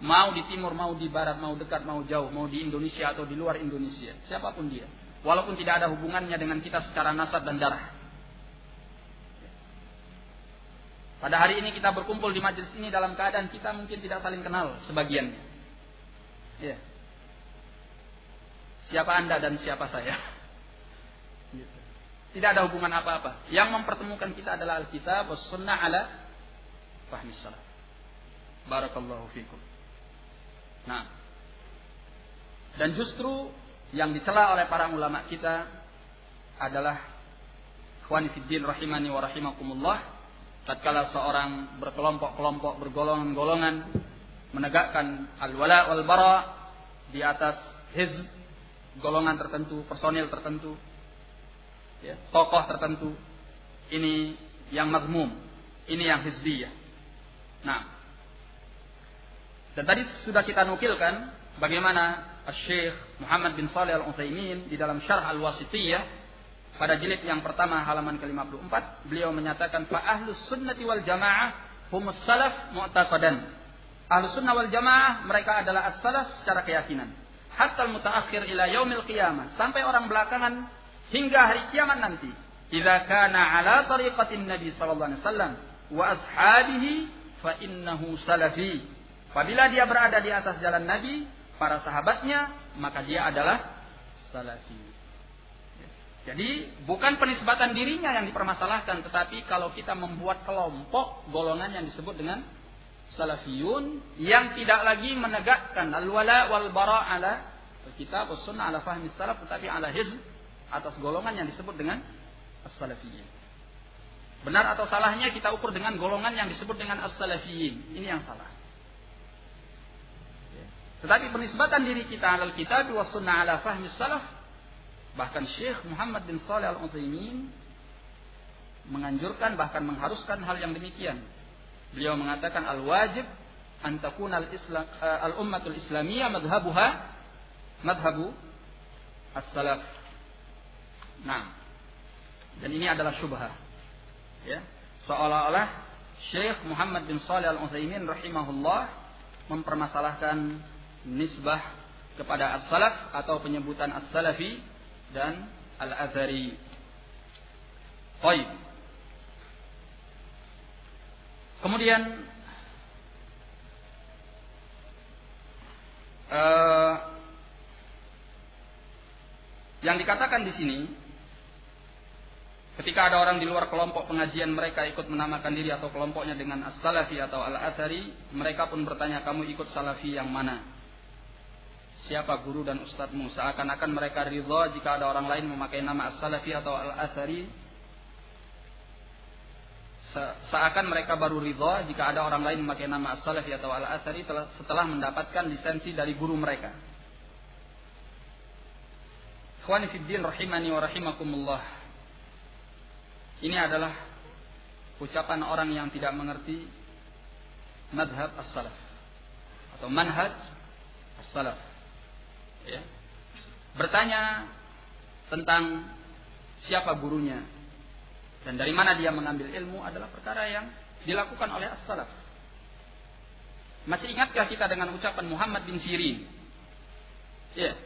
Mau di timur, mau di barat, mau dekat, mau jauh, mau di Indonesia atau di luar Indonesia, siapapun dia, walaupun tidak ada hubungannya dengan kita secara nasab dan darah. Pada hari ini kita berkumpul di majelis ini dalam keadaan kita mungkin tidak saling kenal sebagiannya. Ya. Siapa Anda dan siapa saya? Tidak ada hubungan apa-apa. Yang mempertemukan kita adalah Alkitab was sunnah ala fahmi salaf. Barakallahu fikum. Nah, dan justru yang dicela oleh para ulama kita adalah ikhwani fiddin rahimani wa rahimakumullah, tatkala seorang berkelompok-kelompok, bergolongan-golongan menegakkan al-wala wal bara di atas hizb, golongan tertentu, personil tertentu, ya, tokoh tertentu. Ini yang mazmum, ini yang hizbiyah. Nah, dan tadi sudah kita nukilkan bagaimana Syekh Muhammad bin Shalih Al-Utsaimin di dalam Syarh Al-Wasithiyah pada jilid yang pertama halaman ke-54, beliau menyatakan fa ahlus sunnati wal jamaah humus salaf mu'taqadan. Ahlus sunnah wal jamaah mereka adalah as-salaf secara keyakinan. Hatta al-mutaakhir ila yaumil qiyamah, sampai orang belakangan hingga hari kiamat nanti. Idza kana ala tariqatin Nabi sallallahu alaihi wasallam wa ashabihi fa innahu salafi. Apabila dia berada di atas jalan Nabi, para sahabatnya, maka dia adalah salafi. Jadi bukan penisbatan dirinya yang dipermasalahkan, tetapi kalau kita membuat kelompok golongan yang disebut dengan salafiyun yang tidak lagi menegakkan al-wala wal bara ala kitab was sunnah ala fahmi salaf, tetapi ala hizb, atas golongan yang disebut dengan as-salafiyyin. Benar atau salahnya kita ukur dengan golongan yang disebut dengan as-salafiyyin. Ini yang salah. Tetapi penisbatan diri kita alal kitab was sunnah ala fahmi salaf, Bahkan Syekh Muhammad bin Shalih Al-Utsaimin menganjurkan, bahkan mengharuskan hal yang demikian. Beliau mengatakan al-wajib an takuna al-ummatul islamiyah madhabu as-salaf. Nah, dan ini adalah syubhah. Ya, seolah-olah Syekh Muhammad bin Shalih Al-Utsaimin rahimahullah mempermasalahkan nisbah kepada as-salaf atau penyebutan as-salafi dan al-athari. Baik. Kemudian yang dikatakan di sini, ketika ada orang di luar kelompok pengajian mereka ikut menamakan diri atau kelompoknya dengan as-salafi atau al-athari, mereka pun bertanya, kamu ikut salafi yang mana? Siapa guru dan ustadzmu? Seakan-akan mereka ridha jika ada orang lain memakai nama as-salafi atau al-athari. Seakan mereka baru ridha jika ada orang lain memakai nama as-salafi atau al-athari setelah mendapatkan lisensi dari guru mereka. Ikhwani fiddin rahimani wa rahimakumullah. Ini adalah ucapan orang yang tidak mengerti madhab as-salaf atau manhaj as-salaf. Ya. Bertanya tentang siapa gurunya dan dari mana dia mengambil ilmu adalah perkara yang dilakukan oleh as-salaf. Masih ingatkah kita dengan ucapan Muhammad bin Sirin? Ya.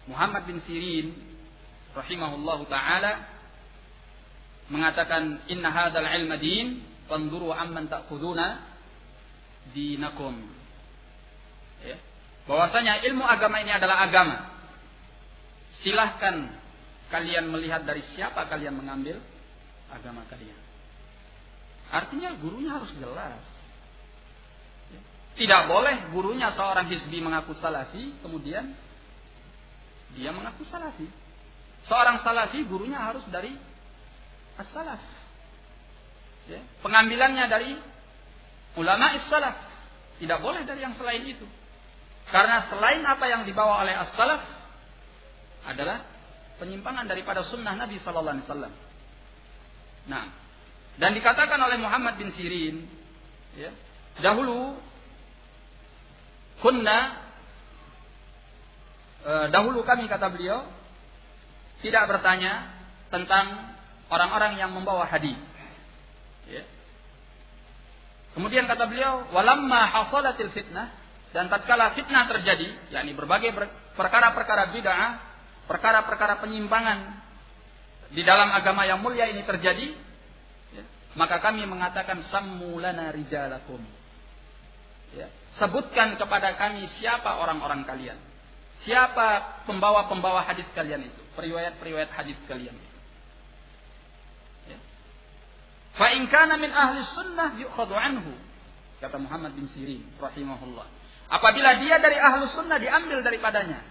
Muhammad bin Sirin rahimahullahu taala mengatakan, inna hadzal ilma din fanzuru amman ta'khuduna dinakum. Ya. Bahwasanya ilmu agama ini adalah agama. Silahkan kalian melihat dari siapa kalian mengambil agama kalian. Artinya gurunya harus jelas. Ya. Tidak boleh gurunya seorang hizbi mengaku salafi, kemudian dia mengaku salafi. Seorang salafi gurunya harus dari as-salaf. Ya. Pengambilannya dari ulama as-salaf. Tidak boleh dari yang selain itu. Karena selain apa yang dibawa oleh as-salaf adalah penyimpangan daripada sunnah Nabi sallallahu alaihi wasallam. Nah, dan dikatakan oleh Muhammad bin Sirin, ya, dahulu kami, kata beliau, tidak bertanya tentang orang-orang yang membawa hadis. Ya. Kemudian kata beliau, walamma hasalatil fitnah, dan tatkala fitnah terjadi, yakni berbagai perkara-perkara bid'ah, perkara-perkara penyimpangan di dalam agama yang mulia ini terjadi, ya, maka kami mengatakan sammu lana rijalakum. Ya, sebutkan kepada kami siapa orang-orang kalian. Siapa pembawa-pembawa hadis kalian itu, periwayat-periwayat hadis kalian itu. Ya. Fa in kana min ahli sunnah yu'khadhu anhu, kata Muhammad bin Sirin rahimahullah. Apabila dia dari ahlu sunnah diambil daripadanya.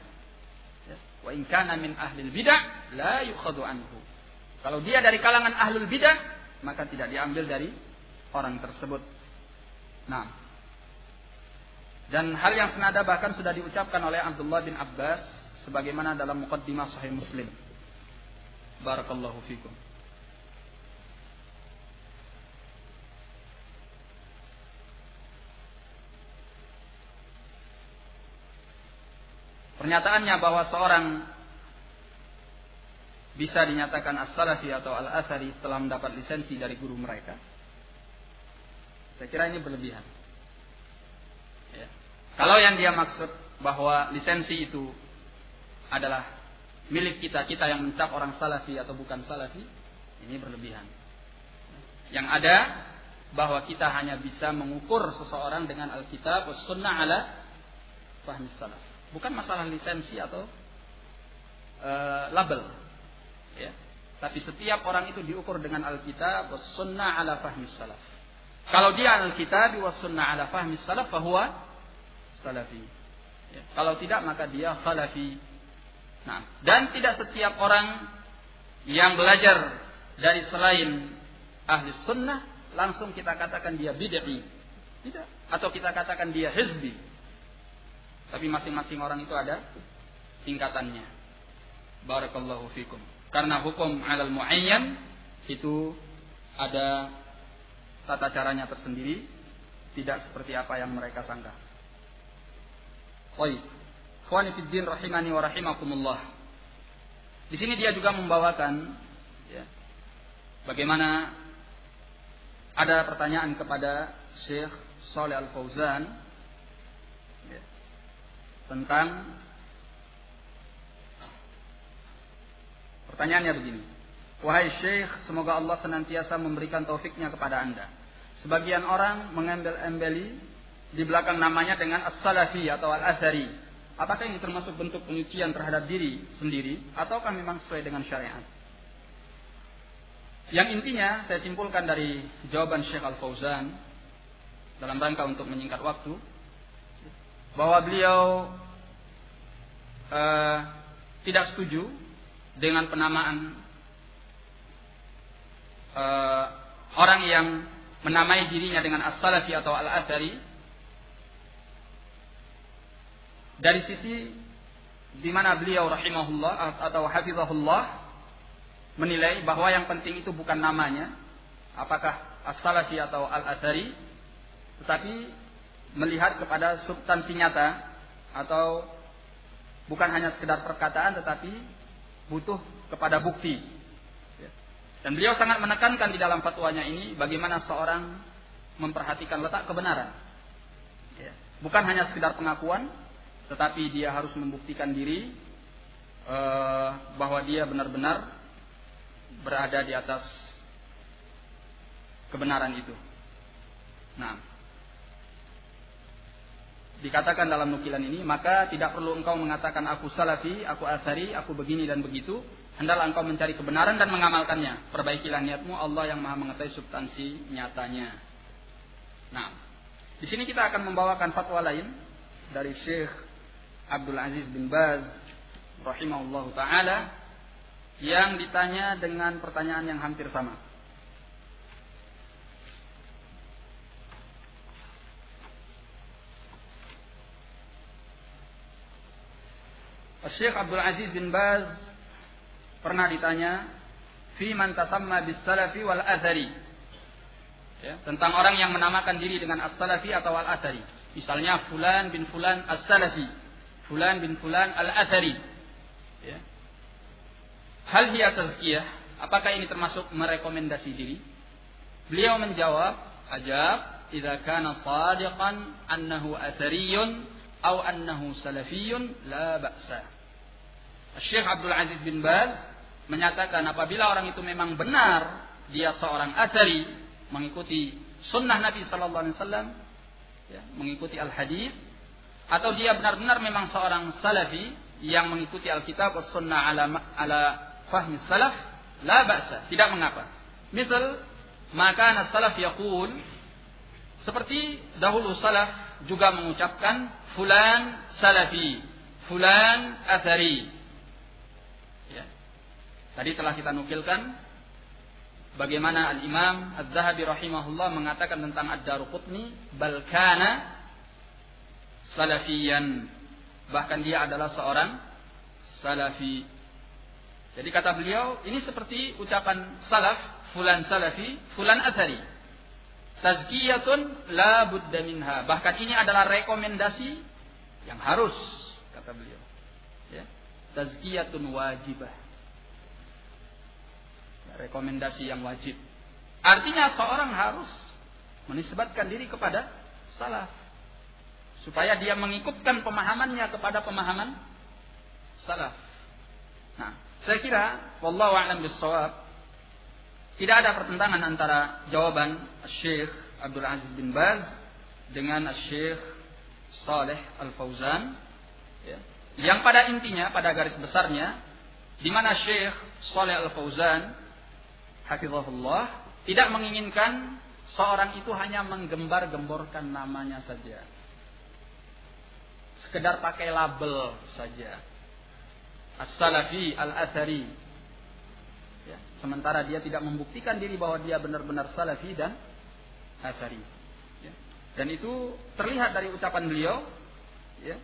Ya. Wa in kana min ahlil bid'ah la yu'khadhu anhu. Kalau dia dari kalangan ahlul bid'ah, maka tidak diambil dari orang tersebut. Nah, dan hal yang senada bahkan sudah diucapkan oleh Abdullah bin Abbas sebagaimana dalam muqaddimah Sahih Muslim. Barakallahu fikum. Pernyataannya bahwa seorang bisa dinyatakan as-salafi atau al-athari setelah mendapat lisensi dari guru mereka, saya kira ini berlebihan. Ya. Kalau yang dia maksud bahwa lisensi itu adalah milik kita yang mencap orang salafi atau bukan salafi, ini berlebihan. Yang ada bahwa kita hanya bisa mengukur seseorang dengan Alkitab was sunnah ala fahmi salaf. Bukan masalah lisensi atau label, ya. Tapi setiap orang itu diukur dengan Alkitab was sunnah ala fahmi salaf. Kalau dia Alkitab was sunnah ala fahmi salaf, fahuwa salafi. Ya. Kalau tidak, maka dia khalafi. Nah, dan tidak setiap orang yang belajar dari selain ahli sunnah langsung kita katakan dia bid'i. Tidak. Atau kita katakan dia hizbi. Tapi masing-masing orang itu ada tingkatannya. Barakallahu fikum. Karena hukum 'alal muayyan itu ada tata caranya tersendiri, tidak seperti apa yang mereka sangka. Baik. Ikhwani fid din rahimani wa rahimakumullah. Di sini dia juga membawakan ya, bagaimana ada pertanyaan kepada Syekh Shalih Al Fauzan ya, tentang pertanyaannya begini. Wahai Syekh, semoga Allah senantiasa memberikan taufiknya kepada Anda. Sebagian orang mengembel-embeli di belakang namanya dengan as-salafi atau al-athari. Apakah ini termasuk bentuk penyucian terhadap diri sendiri ataukah memang sesuai dengan syariat? Yang intinya saya simpulkan dari jawaban Syekh Al Fauzan dalam rangka untuk menyingkat waktu, bahwa beliau tidak setuju dengan penamaan orang yang menamai dirinya dengan as-salafi atau al-athari, dari sisi di mana beliau rahimahullah atau hafizahullah menilai bahwa yang penting itu bukan namanya, apakah as-salafi atau al-athari, tetapi melihat kepada substansi nyata, atau bukan hanya sekedar perkataan tetapi butuh kepada bukti. Dan beliau sangat menekankan di dalam fatwanya ini bagaimana seorang memperhatikan letak kebenaran. Bukan hanya sekedar pengakuan, tetapi dia harus membuktikan diri bahwa dia benar-benar berada di atas kebenaran itu. Nah, dikatakan dalam nukilan ini, maka tidak perlu engkau mengatakan aku salafi, aku athari, aku begini dan begitu. Hendaklah engkau mencari kebenaran dan mengamalkannya. Perbaikilah niatmu, Allah yang Maha mengetahui substansi nyatanya. Nah, di sini kita akan membawakan fatwa lain dari Syekh Abdul Aziz bin Baz rahimahullahu taala yang ditanya dengan pertanyaan yang hampir sama. Syekh Abdul Aziz bin Baz pernah ditanya fi man tasamma bis salafi wal athari, ya, tentang orang yang menamakan diri dengan as-salafi atau al-athari. Misalnya fulan bin fulan as-salafi, fulan bin fulan al-athari, ya. Hal hiya tazkiyah, apakah ini termasuk merekomendasi diri? Beliau menjawab, ajab, idza kana shadiqan annahu athariyun aw annahu salafiyun la ba'sa. Syekh Abdul Aziz bin Baz menyatakan apabila orang itu memang benar dia seorang athari, mengikuti sunnah Nabi sallallahu alaihi wasallam, ya, mengikuti al-hadis, atau dia benar-benar memang seorang salafi yang mengikuti Alkitab was sunnah ala fahmi salaf, la ba'sa, tidak mengapa. Misal, maka salaf yaqul, seperti dahulu salaf juga mengucapkan fulan salafi, fulan athari. Ya. Tadi telah kita nukilkan bagaimana Al-Imam Az-Zahabi rahimahullah mengatakan tentang Ad-Daruqutni, bal kana salafiyan, bahkan dia adalah seorang salafi. Jadi kata beliau, ini seperti ucapan salaf, fulan salafi, fulan athari. Tazkiyatun la budda minha, bahkan ini adalah rekomendasi yang harus, kata beliau. Ya. Tazkiyatun wajibah, rekomendasi yang wajib. Artinya seorang harus menisbatkan diri kepada salaf, supaya dia mengikutkan pemahamannya kepada pemahaman salaf. Nah, saya kira wallahu a'lam bissawab, tidak ada pertentangan antara jawaban Syekh Abdul Aziz bin Baz dengan Syekh Shalih Al Fauzan, ya, yang pada intinya, pada garis besarnya, di mana Syekh Shalih Al Fauzan hafizahullah tidak menginginkan seorang itu hanya menggembar-gemborkan namanya saja, sekedar pakai label saja, as-salafi, al-athari, ya, sementara dia tidak membuktikan diri bahwa dia benar-benar salafi dan athari, ya. Dan itu terlihat dari ucapan beliau, ya.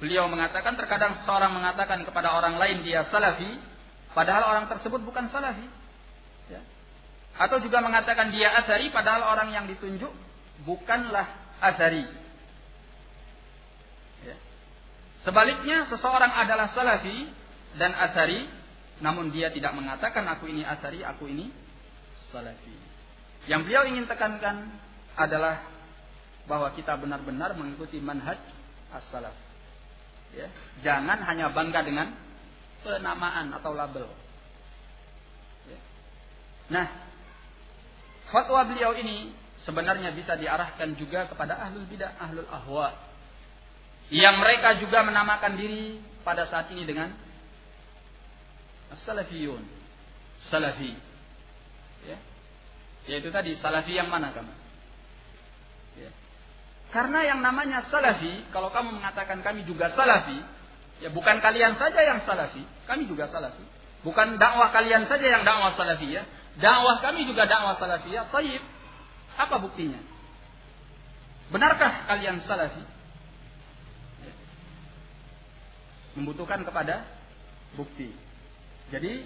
beliau mengatakan terkadang seseorang mengatakan kepada orang lain dia salafi, padahal orang tersebut bukan salafi. Ya. Atau juga mengatakan dia Atsari, padahal orang yang ditunjuk bukanlah Atsari. Ya. Sebaliknya, seseorang adalah salafi dan Atsari, namun dia tidak mengatakan aku ini Atsari, aku ini salafi. Yang beliau ingin tekankan adalah bahwa kita benar-benar mengikuti manhaj as-salaf. Ya. Jangan hanya bangga dengan penamaan atau label. Ya. Nah, fatwa beliau ini sebenarnya bisa diarahkan juga kepada ahlul bidah, ahlul ahwa, yang mereka juga menamakan diri pada saat ini dengan as-salafiyun, salafi. Ya. Yaitu tadi salafi yang mana kamu? Ya. Karena yang namanya salafi, kalau kamu mengatakan kami juga salafi, ya bukan kalian saja yang salafi, kami juga salafi. Bukan dakwah kalian saja yang dakwah salafiyah, dakwah kami juga dakwah salafiyah. Taib. Apa buktinya? Benarkah kalian salafi? Ya. Membutuhkan kepada bukti. Jadi,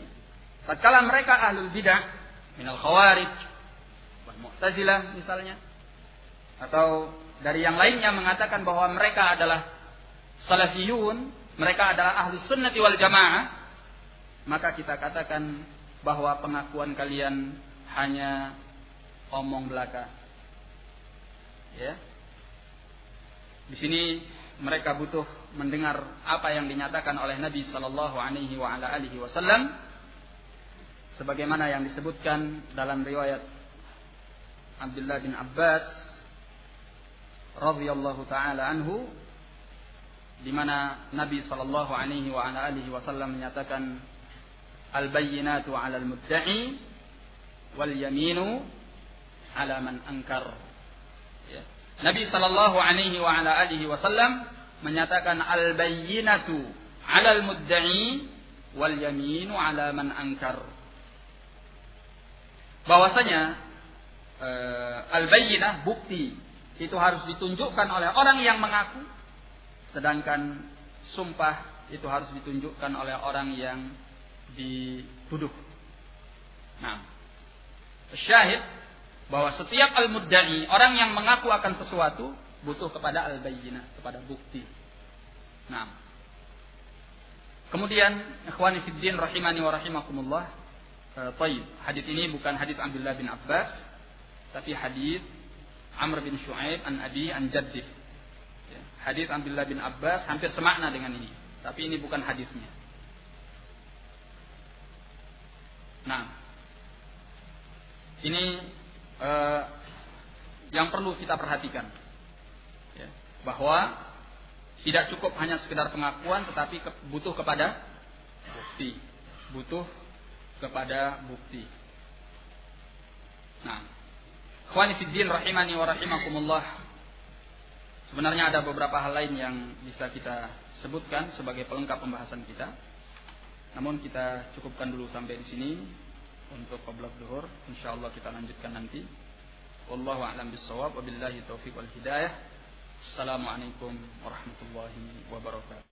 tatkala mereka ahlul bidah, minal khawarij, wal mu'tazilah misalnya, atau dari yang lainnya mengatakan bahwa mereka adalah salafiyun, mereka adalah ahli sunnati wal jamaah, maka kita katakan bahwa pengakuan kalian hanya omong belaka. Ya. Di sini mereka butuh mendengar apa yang dinyatakan oleh Nabi sallallahu alaihi wasallam sebagaimana yang disebutkan dalam riwayat Abdullah bin Abbas radhiyallahu taala anhu, di mana Nabi sallallahu alaihi wasallam menyatakan al-bayyinatu 'alal mudda'i wal yaminu 'ala man ankar. Ya. Nabi sallallahu alaihi wasallam menyatakan al-bayyinatu 'alal mudda'i wal yaminu 'ala man ankar. Bahwasanya al-bayyinah, bukti, itu harus ditunjukkan oleh orang yang mengaku, sedangkan sumpah itu harus ditunjukkan oleh orang yang dituduh. Nah, syahid bahwa setiap al-mudda'i, orang yang mengaku akan sesuatu, butuh kepada al-bayyinah, kepada bukti. Nah, kemudian ikhwani fiddin rahimani wa rahimakumullah, taib, hadis ini bukan hadis Abdullah bin Abbas, tapi hadis Amr bin Shu'aib an Abi an Jaddih. Ya, hadis Abdullah bin Abbas hampir semakna dengan ini, tapi ini bukan hadisnya. Nah, ini yang perlu kita perhatikan, ya, bahwa tidak cukup hanya sekedar pengakuan, tetapi butuh kepada bukti, butuh kepada bukti. Nah, ikhwani fiddin rahimani wa rahimakumullah, sebenarnya ada beberapa hal lain yang bisa kita sebutkan sebagai pelengkap pembahasan kita. Namun kita cukupkan dulu sampai di sini untuk qoblaq zuhur. Insyaallah kita lanjutkan nanti. Wallahu a'lam bissawab, wabillahi taufiq wal hidayah. Assalamualaikum warahmatullahi wabarakatuh.